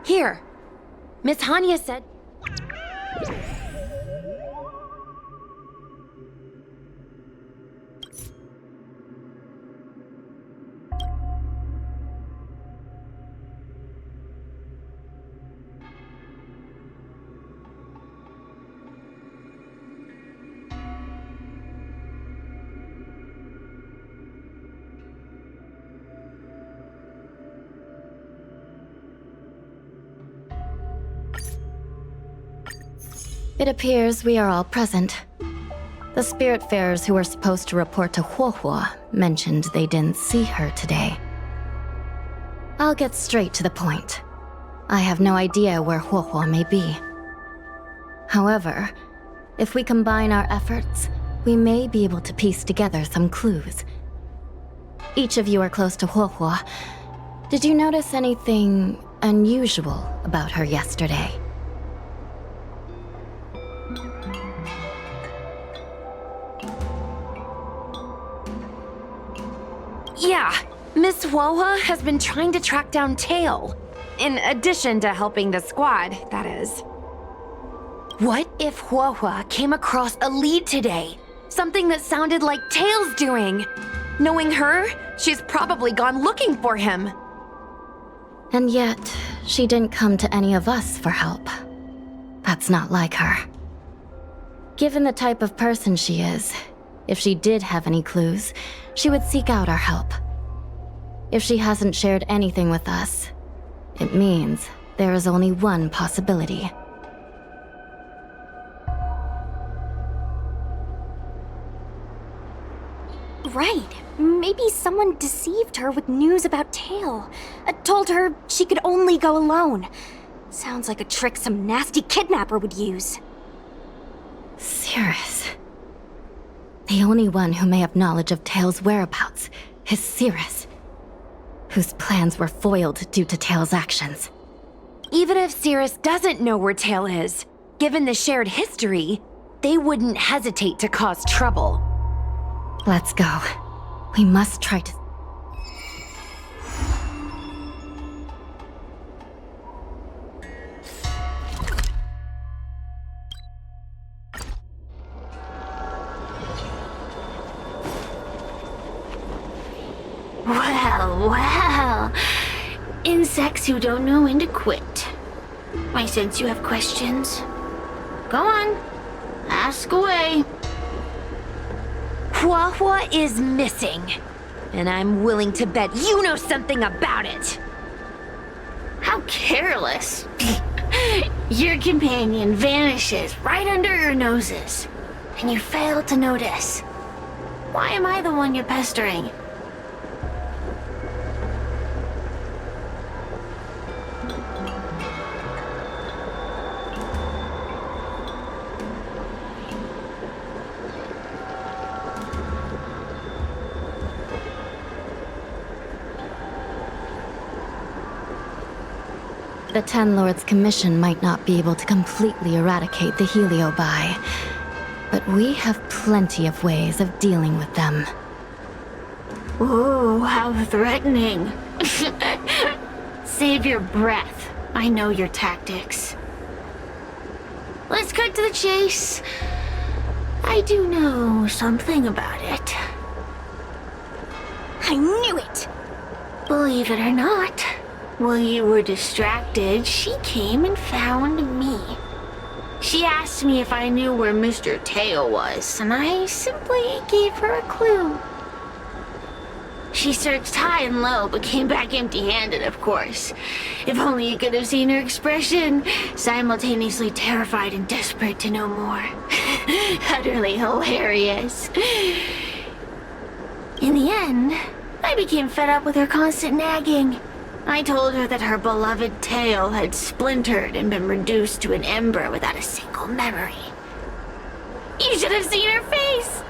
Here. Miss Hanya said... It appears we are all present. The Spiritfarers who were supposed to report to Huohuo mentioned they didn't see her today. I'll get straight to the point. I have no idea where Huohuo may be. However, if we combine our efforts, we may be able to piece together some clues. Each of you are close to Huohuo. Did you notice anything unusual about her yesterday? Yeah, Miss Huohuo has been trying to track down Tale. In addition to helping the squad, that is. What if Huohuo came across a lead today? Something that sounded like Tale's doing. Knowing her, she's probably gone looking for him. And yet, she didn't come to any of us for help. That's not like her. Given the type of person she is, if she did have any clues, she would seek out our help. If she hasn't shared anything with us, it means there is only one possibility. Right. Maybe someone deceived her with news about Tale. Told her she could only go alone. Sounds like a trick some nasty kidnapper would use. Cirrus. The only one who may have knowledge of Tale's whereabouts is Cirrus, whose plans were foiled due to Tale's actions. Even if Cirrus doesn't know where Tale is, given the shared history, they wouldn't hesitate to cause trouble. Let's go. We must try to... Well. Insects who don't know when to quit. I sense you have questions. Go on. Ask away. Huohuo is missing, and I'm willing to bet you know something about it. How careless. Your companion vanishes right under your noses, and you fail to notice. Why am I the one you're pestering? The Ten Lords' Commission might not be able to completely eradicate the Heliobi, but we have plenty of ways of dealing with them. Ooh, how threatening. Save your breath. I know your tactics. Let's cut to the chase. I do know something about it. I knew it! Believe it or not, while you were distracted, she came and found me. She asked me if I knew where Mr. Tale was, and I simply gave her a clue. She searched high and low, but came back empty-handed, of course. If only you could have seen her expression, simultaneously terrified and desperate to know more. Utterly hilarious. In the end, I became fed up with her constant nagging. I told her that her beloved Tale had splintered and been reduced to an ember without a single memory. You should have seen her face!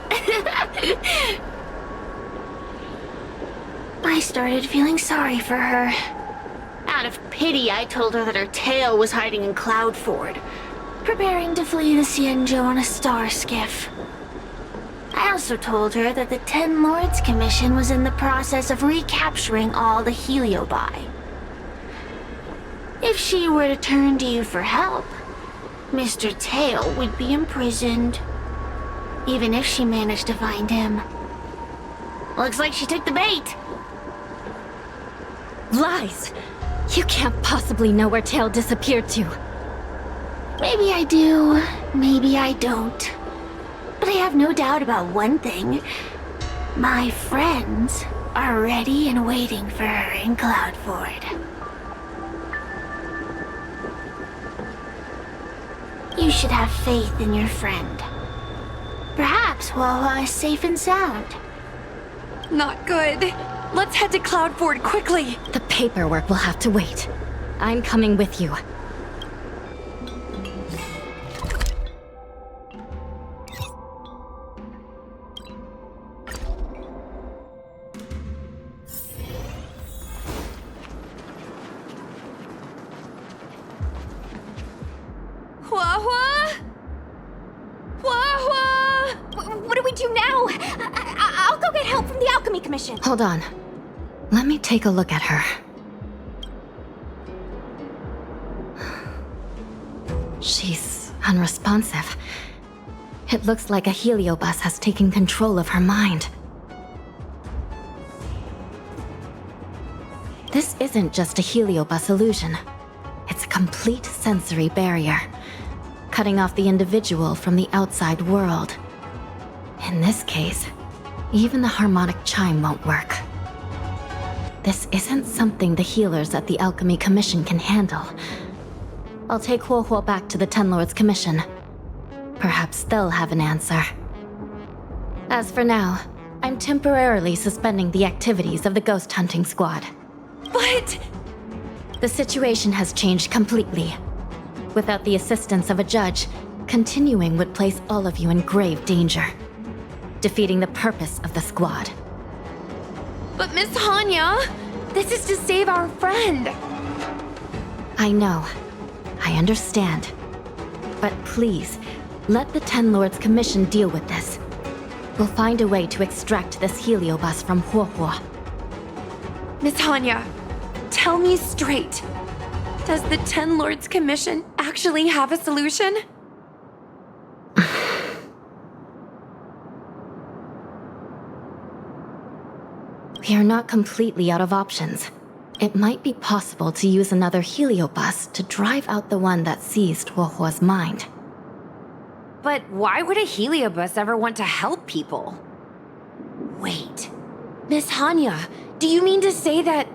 I started feeling sorry for her. Out of pity, I told her that her Tale was hiding in Cloudford, preparing to flee the Xianzhou on a star skiff. I also told her that the Ten Lords Commission was in the process of recapturing all the Heliobi. If she were to turn to you for help, Mr. Tale would be imprisoned, even if she managed to find him. Looks like she took the bait. Lies! You can't possibly know where Tale disappeared to. Maybe I do, maybe I don't. But I have no doubt about one thing. My friends are ready and waiting for her in Cloudford. You should have faith in your friend. Perhaps Huohuo is safe and sound. Not good. Let's head to Cloudford quickly. The paperwork will have to wait. I'm coming with you. Huohuo? Huohuo? What do we do now? I'll go get help from the Alchemy Commission. Hold on. Let me take a look at her. She's unresponsive. It looks like a heliobus has taken control of her mind. This isn't just a heliobus illusion. It's a complete sensory barrier, cutting off the individual from the outside world. In this case, even the harmonic chime won't work. This isn't something the healers at the Alchemy Commission can handle. I'll take Huohuo back to the Ten Lords Commission. Perhaps they'll have an answer. As for now, I'm temporarily suspending the activities of the ghost hunting squad. But... The situation has changed completely. Without the assistance of a judge, continuing would place all of you in grave danger, defeating the purpose of the squad. But Miss Hanya, this is to save our friend. I know. I understand. But please, let the Ten Lords Commission deal with this. We'll find a way to extract this heliobus from Huohuo. Miss Hanya, tell me straight. Does the Ten Lords Commission actually have a solution? We are not completely out of options. It might be possible to use another heliobus to drive out the one that seized Huohuo's mind. But why would a heliobus ever want to help people? Wait, Miss Hanya, do you mean to say that...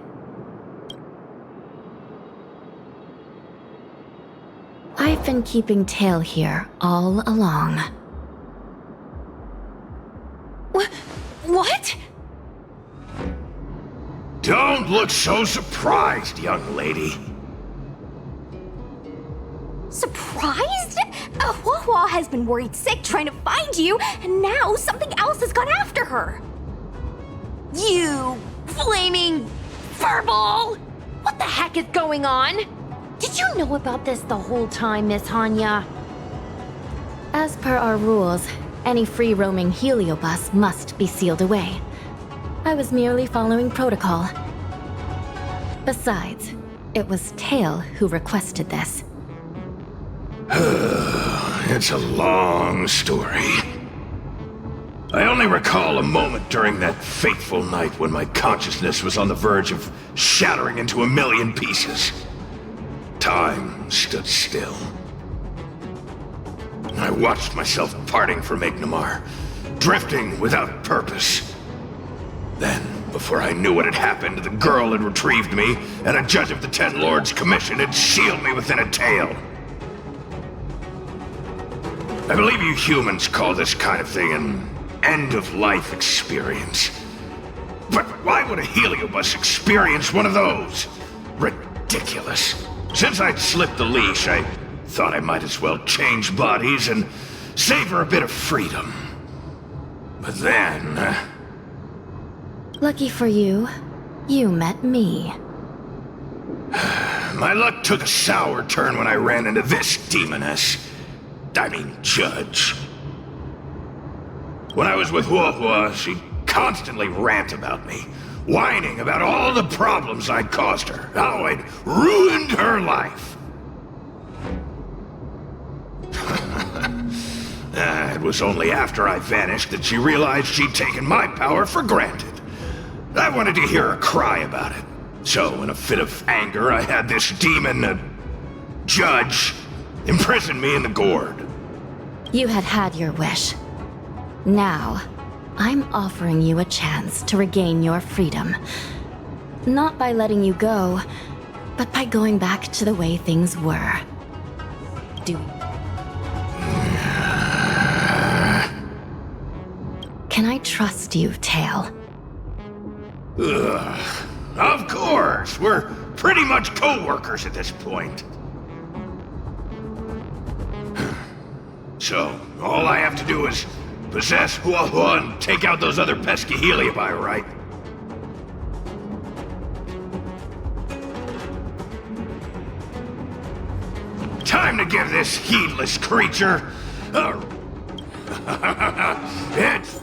I've been keeping Tale here all along. What? Don't look so surprised, young lady. Surprised? Huohuo has been worried sick trying to find you, and now something else has gone after her. You flaming furball! What the heck is going on? Did you know about this the whole time, Miss Hanya? As per our rules, any free-roaming heliobus must be sealed away. I was merely following protocol. Besides, it was Tale who requested this. It's a long story. I only recall a moment during that fateful night when my consciousness was on the verge of shattering into a million pieces. Time stood still. I watched myself parting from Ignomar, drifting without purpose. Then, before I knew what had happened, the girl had retrieved me, and a judge of the Ten Lords' Commission had sealed me within a tale. I believe you humans call this kind of thing an end-of-life experience. But why would a heliobus experience one of those? Ridiculous. Since I'd slipped the leash, I thought I might as well change bodies and savor a bit of freedom. But then... Lucky for you, you met me. My luck took a sour turn when I ran into this demoness. I mean, judge. When I was with Huohuo, she'd constantly rant about me, whining about all the problems I'd caused her, how I'd ruined her life. It was only after I vanished that she realized she'd taken my power for granted. I wanted to hear her cry about it. So, in a fit of anger, I had this demon, judge, imprison me in the gourd. You had had your wish. Now, I'm offering you a chance to regain your freedom. Not by letting you go, but by going back to the way things were. Can I trust you, Tale? Ugh. Of course! We're pretty much co-workers at this point. So, all I have to do is possess Huohuo and take out those other pesky heliobi, right? Time to give this heedless creature it's...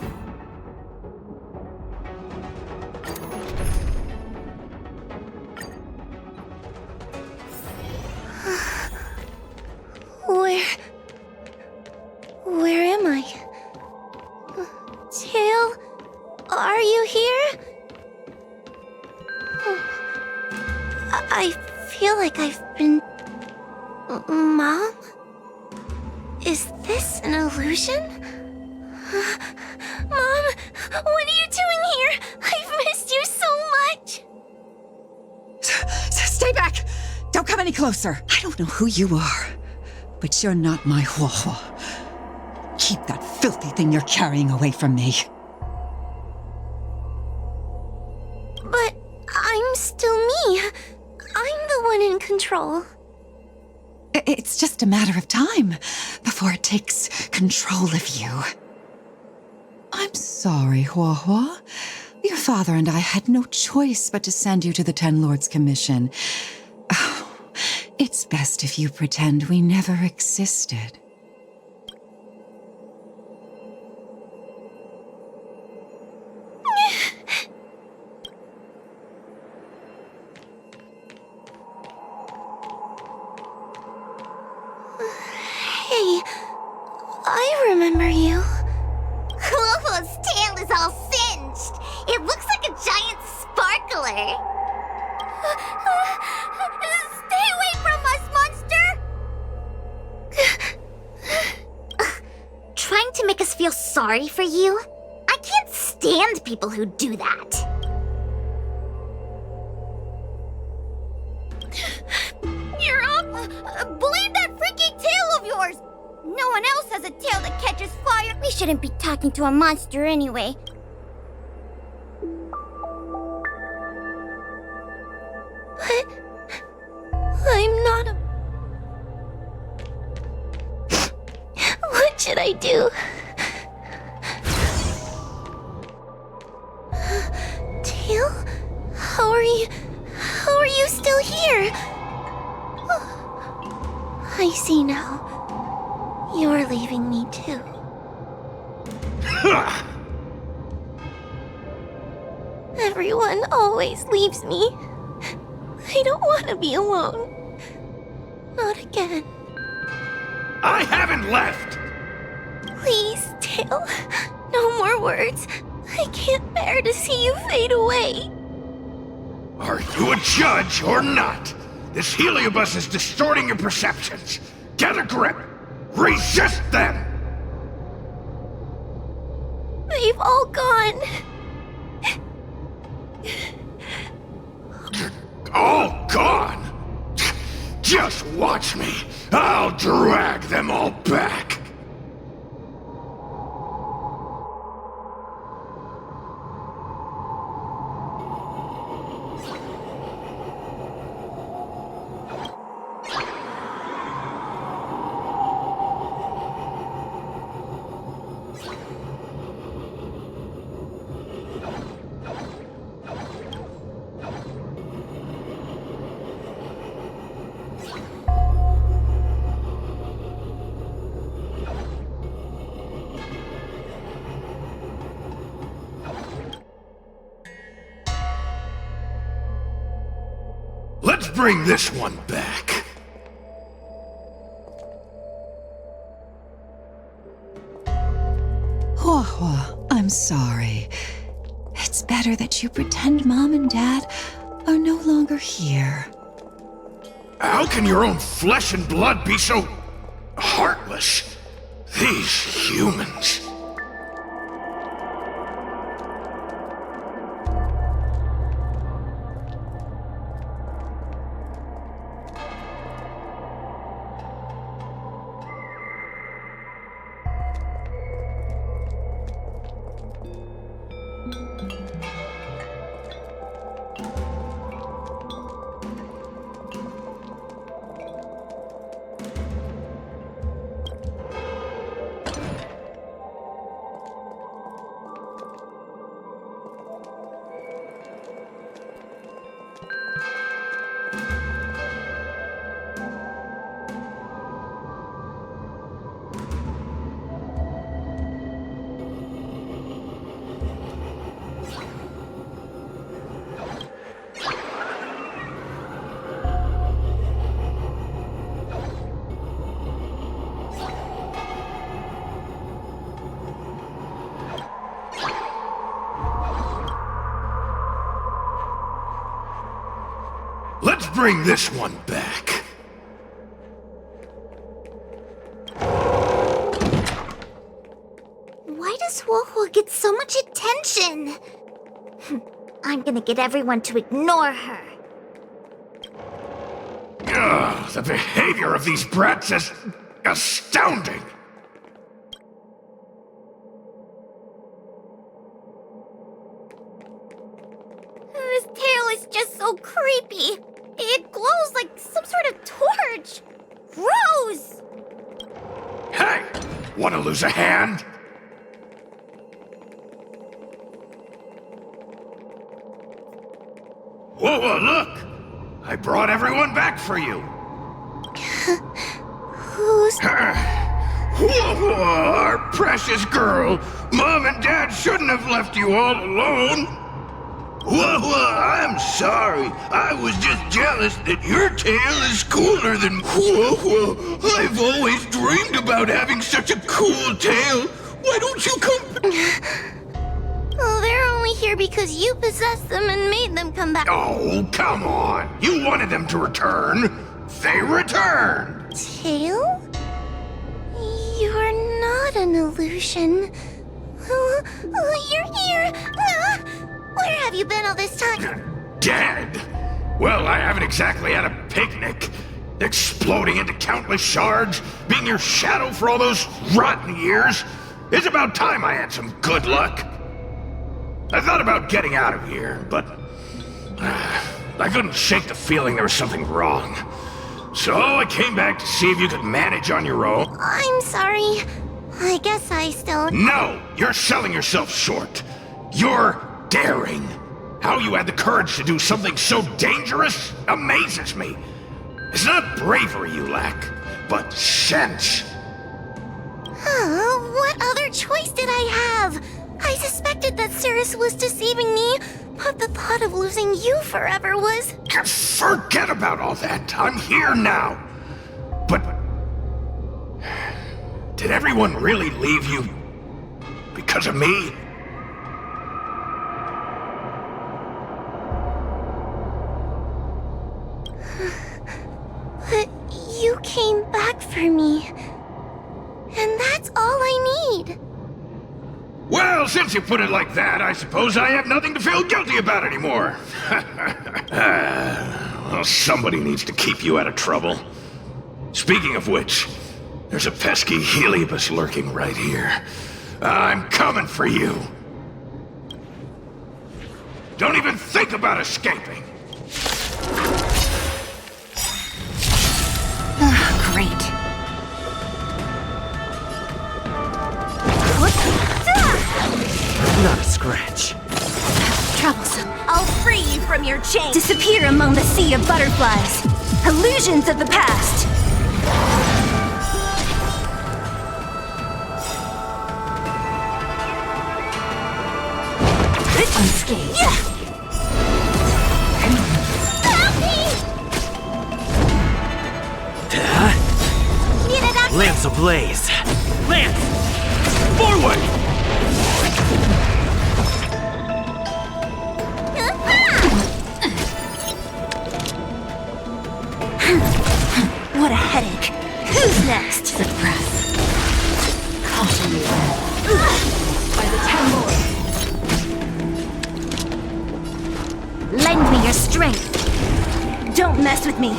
Where am I? Tale? Are you here? I feel like I've been... Mom? Is this an illusion? Mom, what are you doing here? I've missed you so much! Stay back! Don't come any closer! I don't know who you are, but you're not my Huohuo. Keep that filthy thing you're carrying away from me. But I'm still me. I'm the one in control. It's just a matter of time before it takes control of you. I'm sorry, Huohuo. Your father and I had no choice but to send you to the Ten Lords Commission. Oh, it's best if you pretend we never existed. Hey, I remember you. Huohuo's tail is all singed. It looks like a giant sparkler. Stay away from us, monster! Trying to make us feel sorry for you? I can't stand people who do that. You're up! Believe that freaky tail of yours! No one else has a tail that catches fire. We shouldn't be talking to a monster anyway. But I'm not a... What should I do? Tail? How are you still here? I see now. You're leaving me too. Everyone always leaves me. I don't want to be alone. Not again. I haven't left! Please, Tail. No more words. I can't bear to see you fade away. Are you a judge or not? This heliobus is distorting your perceptions. Get a grip. Resist them! They've all gone. All gone? Just watch me. I'll drag them all back. Let's bring this one back. Huohuo, I'm sorry. It's better that you pretend Mom and Dad are no longer here. How can your own flesh and blood be so heartless? These humans. Let's bring this one back. Why does Huohuo get so much attention? I'm gonna get everyone to ignore her. Ugh, the behavior of these brats is astounding. This tail is just so creepy. It glows like some sort of torch. Gross! Hey, wanna lose a hand? Whoa, look! I brought everyone back for you. Who's... Whoa, our precious girl. Mom and Dad shouldn't have left you all alone. I'm sorry. I was just jealous that your tail is cooler than Huohuo. I've always dreamed about having such a cool tail. Why don't you come? Oh, they're only here because you possessed them and made them come back. Oh, come on. You wanted them to return. They returned. Tail? You're not an illusion. You're here. Where have you been all this time? Dead? Well, I haven't exactly had a picnic. Exploding into countless shards, being your shadow for all those rotten years. It's about time I had some good luck. I thought about getting out of here, but I couldn't shake the feeling there was something wrong. So I came back to see if you could manage on your own. I'm sorry. I guess I still... No! You're selling yourself short. You're daring. How you had the courage to do something so dangerous amazes me. It's not bravery you lack, but sense. What other choice did I have? I suspected that Cirrus was deceiving me, but the thought of losing you forever was... Forget about all that. I'm here now. But... did everyone really leave you because of me? But you came back for me. And that's all I need. Well, since you put it like that, I suppose I have nothing to feel guilty about anymore. Well, somebody needs to keep you out of trouble. Speaking of which, there's a pesky Heliobus lurking right here. I'm coming for you. Don't even think about escaping. Great. Not a scratch. Troublesome. I'll free you from your chain. Disappear among the sea of butterflies. Illusions of the past. Unscathed. Yeah. Lance ablaze. Lance! Forward! What a headache. Who's next? Suppress. Caution you. By the 10 lords. Lend me your strength. Don't mess with me.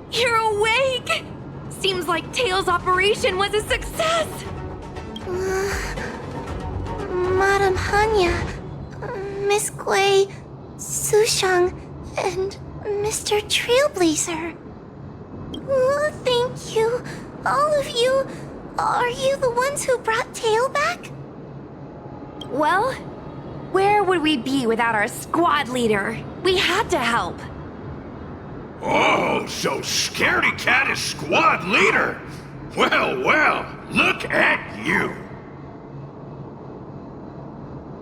You're awake! Seems like Tail's operation was a success! Madame Hanya, Miss Gui, Sushang, and Mr. Trailblazer. Oh, thank you. All of you. Are you the ones who brought Tail back? Well, where would we be without our squad leader? We had to help. Oh, so Scaredy Cat is squad leader. Well, well, look at you.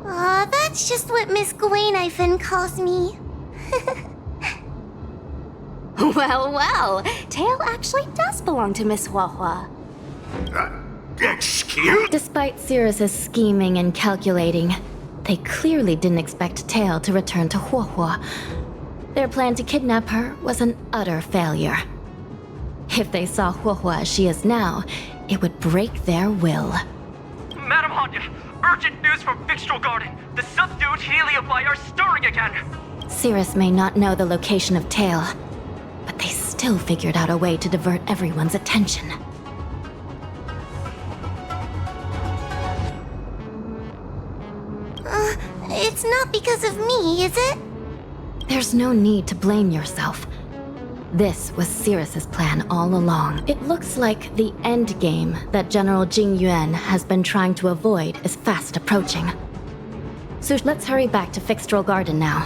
That's just what Miss Guinaifen calls me. Well, well. Tail actually does belong to Miss Huohuo. Excuse? Despite Cirrus's scheming and calculating, they clearly didn't expect Tail to return to Huohuo. Their plan to kidnap her was an utter failure. If they saw Huohuo as she is now, it would break their will. Madam Hanya, urgent news from Victual Garden. The subdued Heliobi are stirring again. Cirrus may not know the location of Tail, but they still figured out a way to divert everyone's attention. It's not because of me, is it? There's no need to blame yourself. This was Cirrus's plan all along. It looks like the end game that General Jing Yuan has been trying to avoid is fast approaching. So let's hurry back to Fixtral Garden now,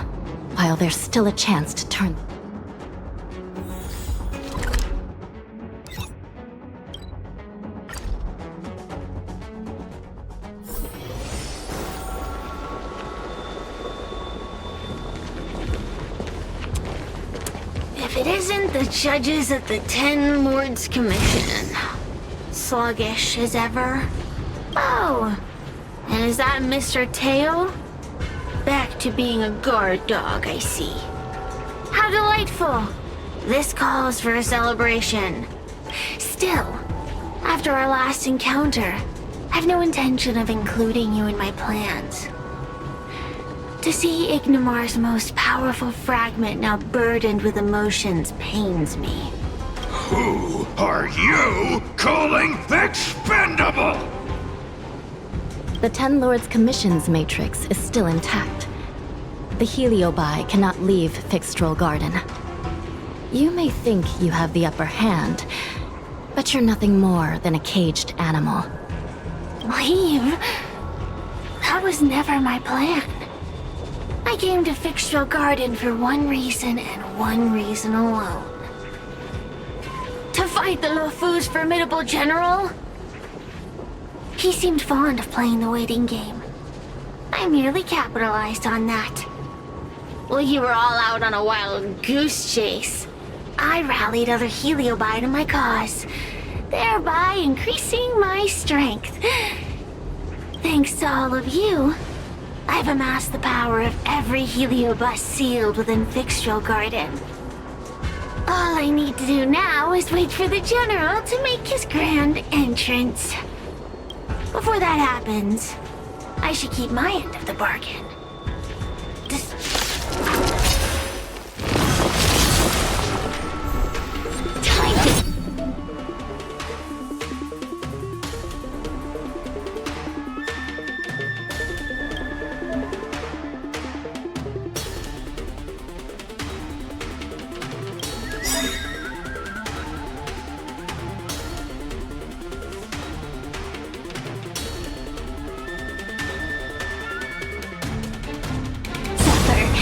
while there's still a chance to turn. If it isn't the judges at the 10 Lords Commission. Sluggish as ever. Oh, and is that Mr. Tail? Back to being a guard dog, I see. How delightful. This calls for a celebration. Still, after our last encounter, I've no intention of including you in my plans. To see Ignimar's most powerful fragment now burdened with emotions pains me. Who are you calling expendable? The 10 Lords Commission's matrix is still intact. The Heliobi cannot leave Fixtral Garden. You may think you have the upper hand, but you're nothing more than a caged animal. Leave? That was never my plan. I came to Fixtral Garden for one reason and one reason alone. To fight the Luofu's formidable general? He seemed fond of playing the waiting game. I merely capitalized on that. While you were all out on a wild goose chase, I rallied other Heliobi to my cause, thereby increasing my strength. Thanks to all of you, I've amassed the power of every Heliobus sealed within Fixtral Garden. All I need to do now is wait for the General to make his grand entrance. Before that happens, I should keep my end of the bargain. Time to...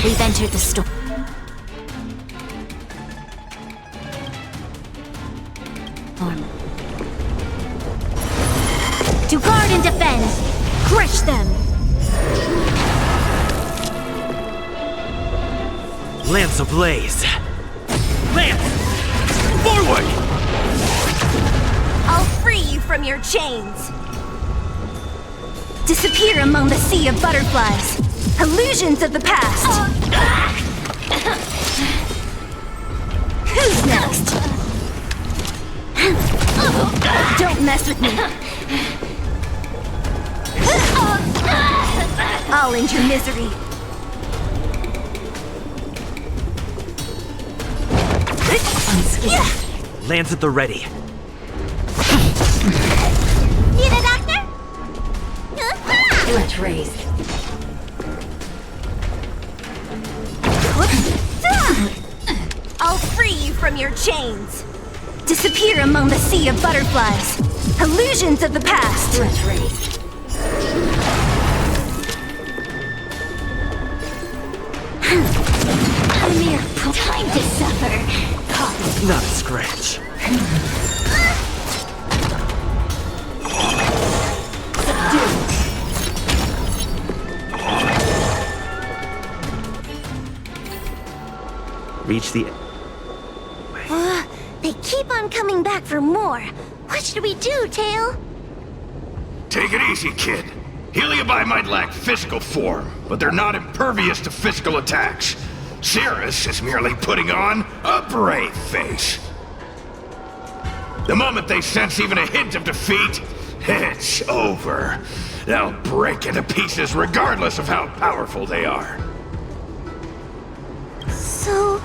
We've entered the storm. To guard and defend! Crush them! Lance ablaze! Lance! Forward! I'll free you from your chains! Disappear among the sea of butterflies! Illusions of the past! Who's next? Don't mess with me! I'll end your misery! Lance at the ready. Need a doctor? Let's raise. I'll free you from your chains! Disappear among the sea of butterflies! Illusions of the past! Let's raise. A miracle. Time to suffer. Not a scratch. Reach the... They keep on coming back for more. What should we do, Tail? Take it easy, kid. Heliobi might lack physical form, but they're not impervious to physical attacks. Cirrus is merely putting on a brave face. The moment they sense even a hint of defeat, it's over. They'll break into pieces regardless of how powerful they are. So,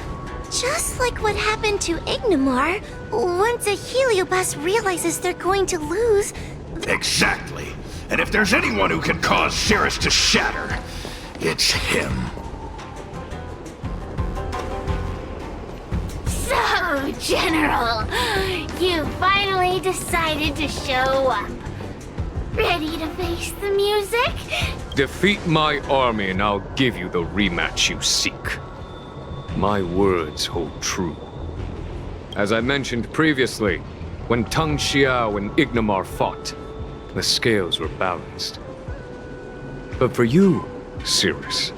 just like what happened to Ignimar, once a Heliobus realizes they're going to lose... Exactly. And if there's anyone who can cause Cirrus to shatter, it's him. So, General, you finally decided to show up. Ready to face the music? Defeat my army and I'll give you the rematch you seek. My words hold true. As I mentioned previously, when Tang Xiao and Ignimar fought, the scales were balanced. But for you, Cirrus,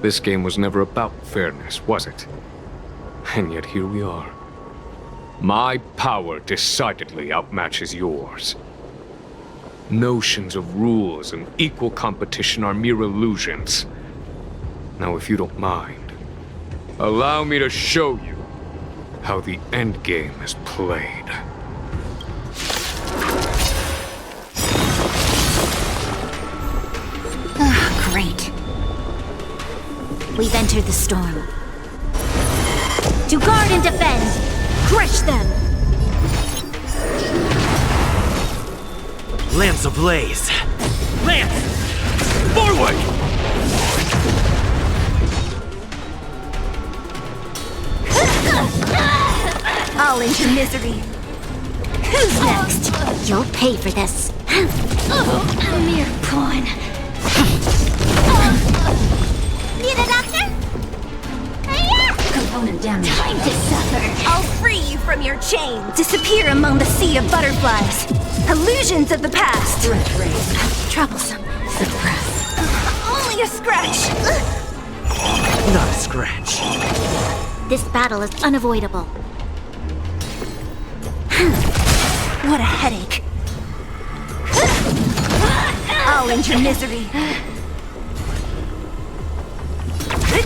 this game was never about fairness, was it? And yet here we are. My power decidedly outmatches yours. Notions of rules and equal competition are mere illusions. Now, if you don't mind, allow me to show you how the endgame is played. Great. We've entered the storm. To guard and defend! Crush them! Lance ablaze! Lance! Forward! I'll end your misery. Who's next? You'll pay for this. A mere pawn. Need a doctor? Component damage. Time to suffer. I'll free you from your chains. Disappear among the sea of butterflies. Illusions of the past. Troublesome. Suppress. Only a scratch. Not a scratch. This battle is unavoidable. What a headache. I'll end your misery.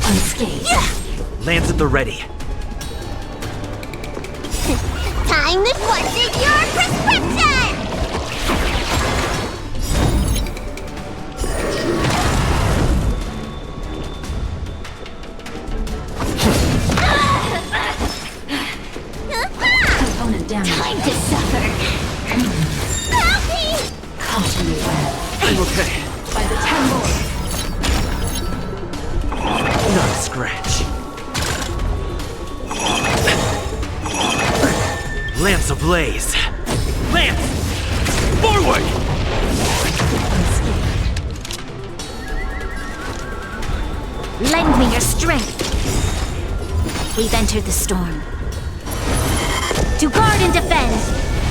Unscathed. Lance at the ready. Time to question your prescription! Component damage. Time to suffer. Caught in the web. I'm okay. By the 10 lords. Not a scratch. Lance ablaze. Lance! Forward! Lend me your strength. We've entered the storm. To guard and defend.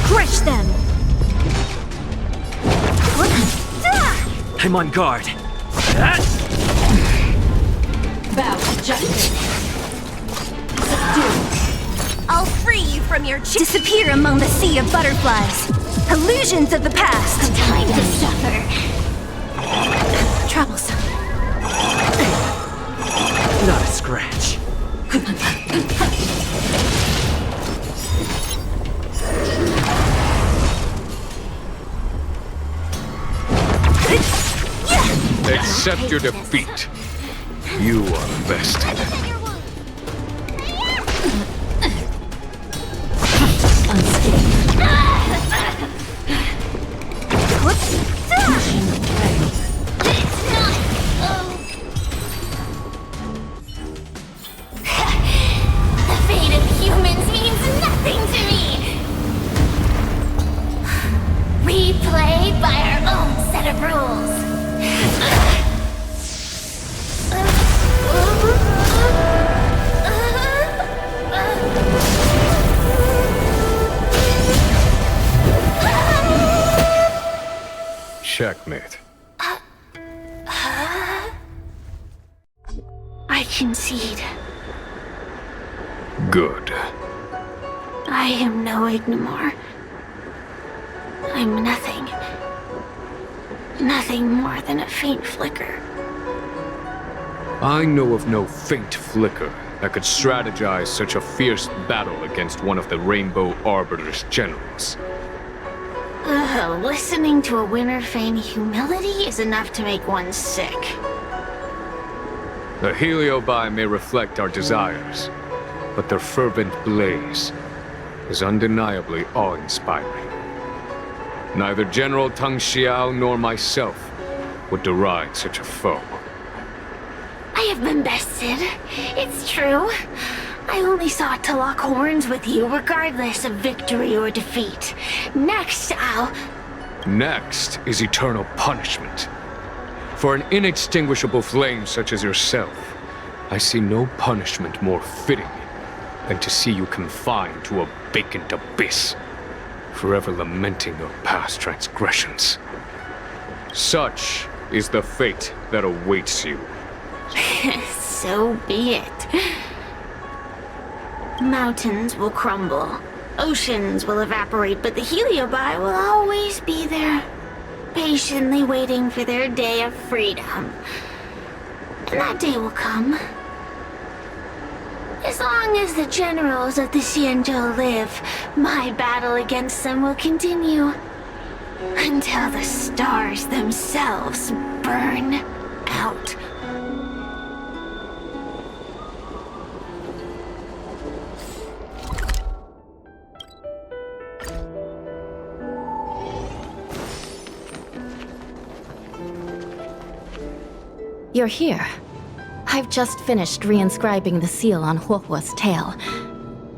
Crush them. I'm on guard. Bow to justice. Subdue. I'll free you from your disappear among the sea of butterflies. Illusions of the past. Time to suffer. Troublesome. Not a scratch. Accept your defeat. You are bested. The fate of humans means nothing to me! We play by our own set of rules. Checkmate. I concede. Good. I am no Ignimar. I'm nothing. Nothing more than a faint flicker. I know of no faint flicker that could strategize such a fierce battle against one of the Rainbow Arbiter's generals. Listening to a winner feign humility is enough to make one sick. The Heliobi may reflect our desires, but their fervent blaze is undeniably awe-inspiring. Neither General Tang Xiao nor myself would deride such a foe. I have been bested. It's true. I only sought to lock horns with you regardless of victory or defeat. Next, Next is eternal punishment. For an inextinguishable flame such as yourself, I see no punishment more fitting than to see you confined to a vacant abyss, forever lamenting your past transgressions. Such is the fate that awaits you. So be it. Mountains will crumble. Oceans will evaporate, but the Heliobi will always be there, patiently waiting for their day of freedom. And that day will come. As long as the generals of the Xianzhou live, my battle against them will continue. Until the stars themselves burn out. You're here. I've just finished reinscribing the seal on Huohuo's tail.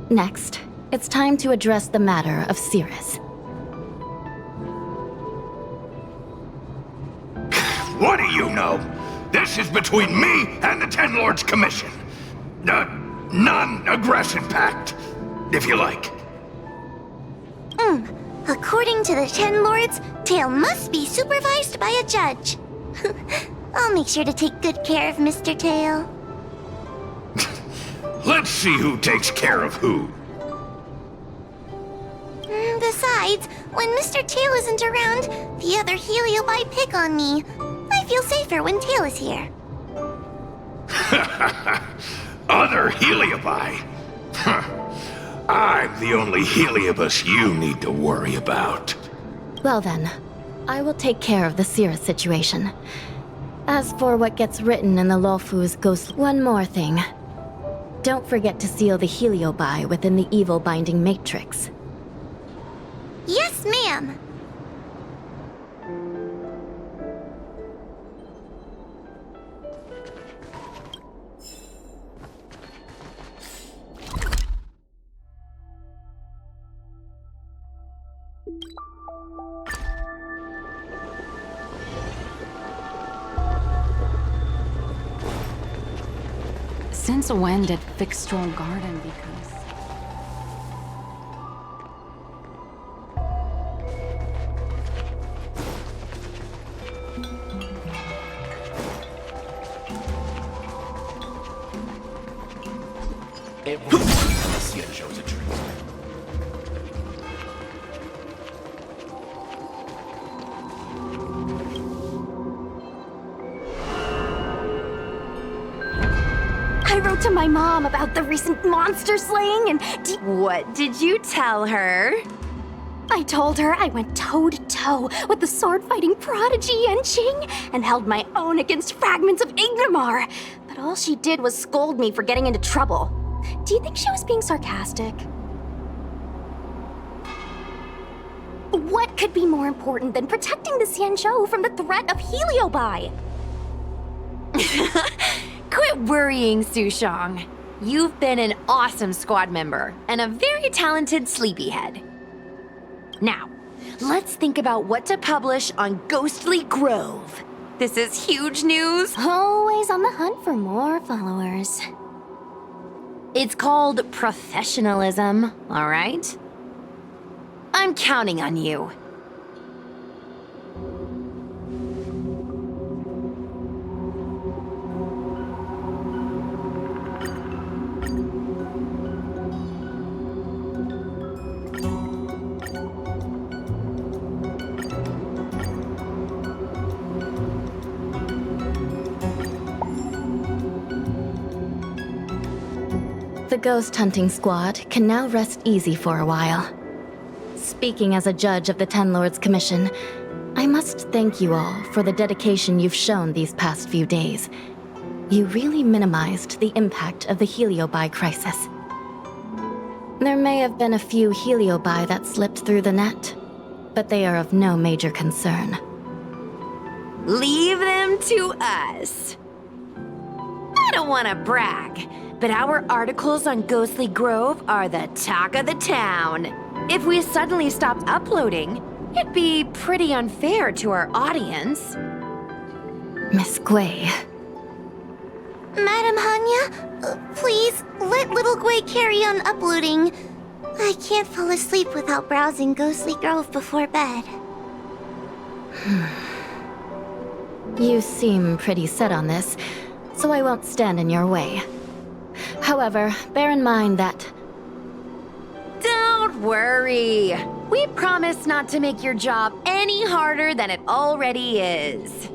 Next, It's time to address the matter of Cirrus. What do you know? This is between me and the Ten Lords Commission. Non-aggression pact, if you like. According to the Ten Lords, Tail must be supervised by a judge. I'll make sure to take good care of Mr. Tail. Let's see who takes care of who. Besides, when Mr. Tail isn't around, the other Heliobi pick on me. I feel safer when Tail is here. Other Heliobi? I'm the only Heliobus you need to worry about. Well then, I will take care of the Cirrus situation. As for what gets written in the Luofu's ghost... One more thing. Don't forget to seal the Heliobi within the evil binding matrix. Yes, ma'am. Since when did Fixstrom Garden become... Everyone in the Xianzhou's a treat. I wrote to my mom about the recent monster slaying and What did you tell her? I told her I went toe-to-toe with the sword-fighting prodigy Yanqing and held my own against fragments of Ingmar. But all she did was scold me for getting into trouble. Do you think she was being sarcastic? What could be more important than protecting the Xianzhou from the threat of Heliobi? Quit worrying, Sushang. You've been an awesome squad member and a very talented sleepyhead. Now, let's think about what to publish on Ghostly Grove. This is huge news. Always on the hunt for more followers. It's called professionalism, all right? I'm counting on you. The ghost hunting squad can now rest easy for a while. Speaking as a judge of the Ten Lords Commission, I must thank you all for the dedication you've shown these past few days. You really minimized the impact of the Heliobi crisis. There may have been a few Heliobi that slipped through the net, but they are of no major concern. Leave them to us. I don't want to brag, but our articles on Ghostly Grove are the talk of the town. If we suddenly stopped uploading, it'd be pretty unfair to our audience. Miss Gui. Madam Hanya, please let little Gui carry on uploading. I can't fall asleep without browsing Ghostly Grove before bed. You seem pretty set on this, so I won't stand in your way. However, bear in mind that... Don't worry. We promise not to make your job any harder than it already is.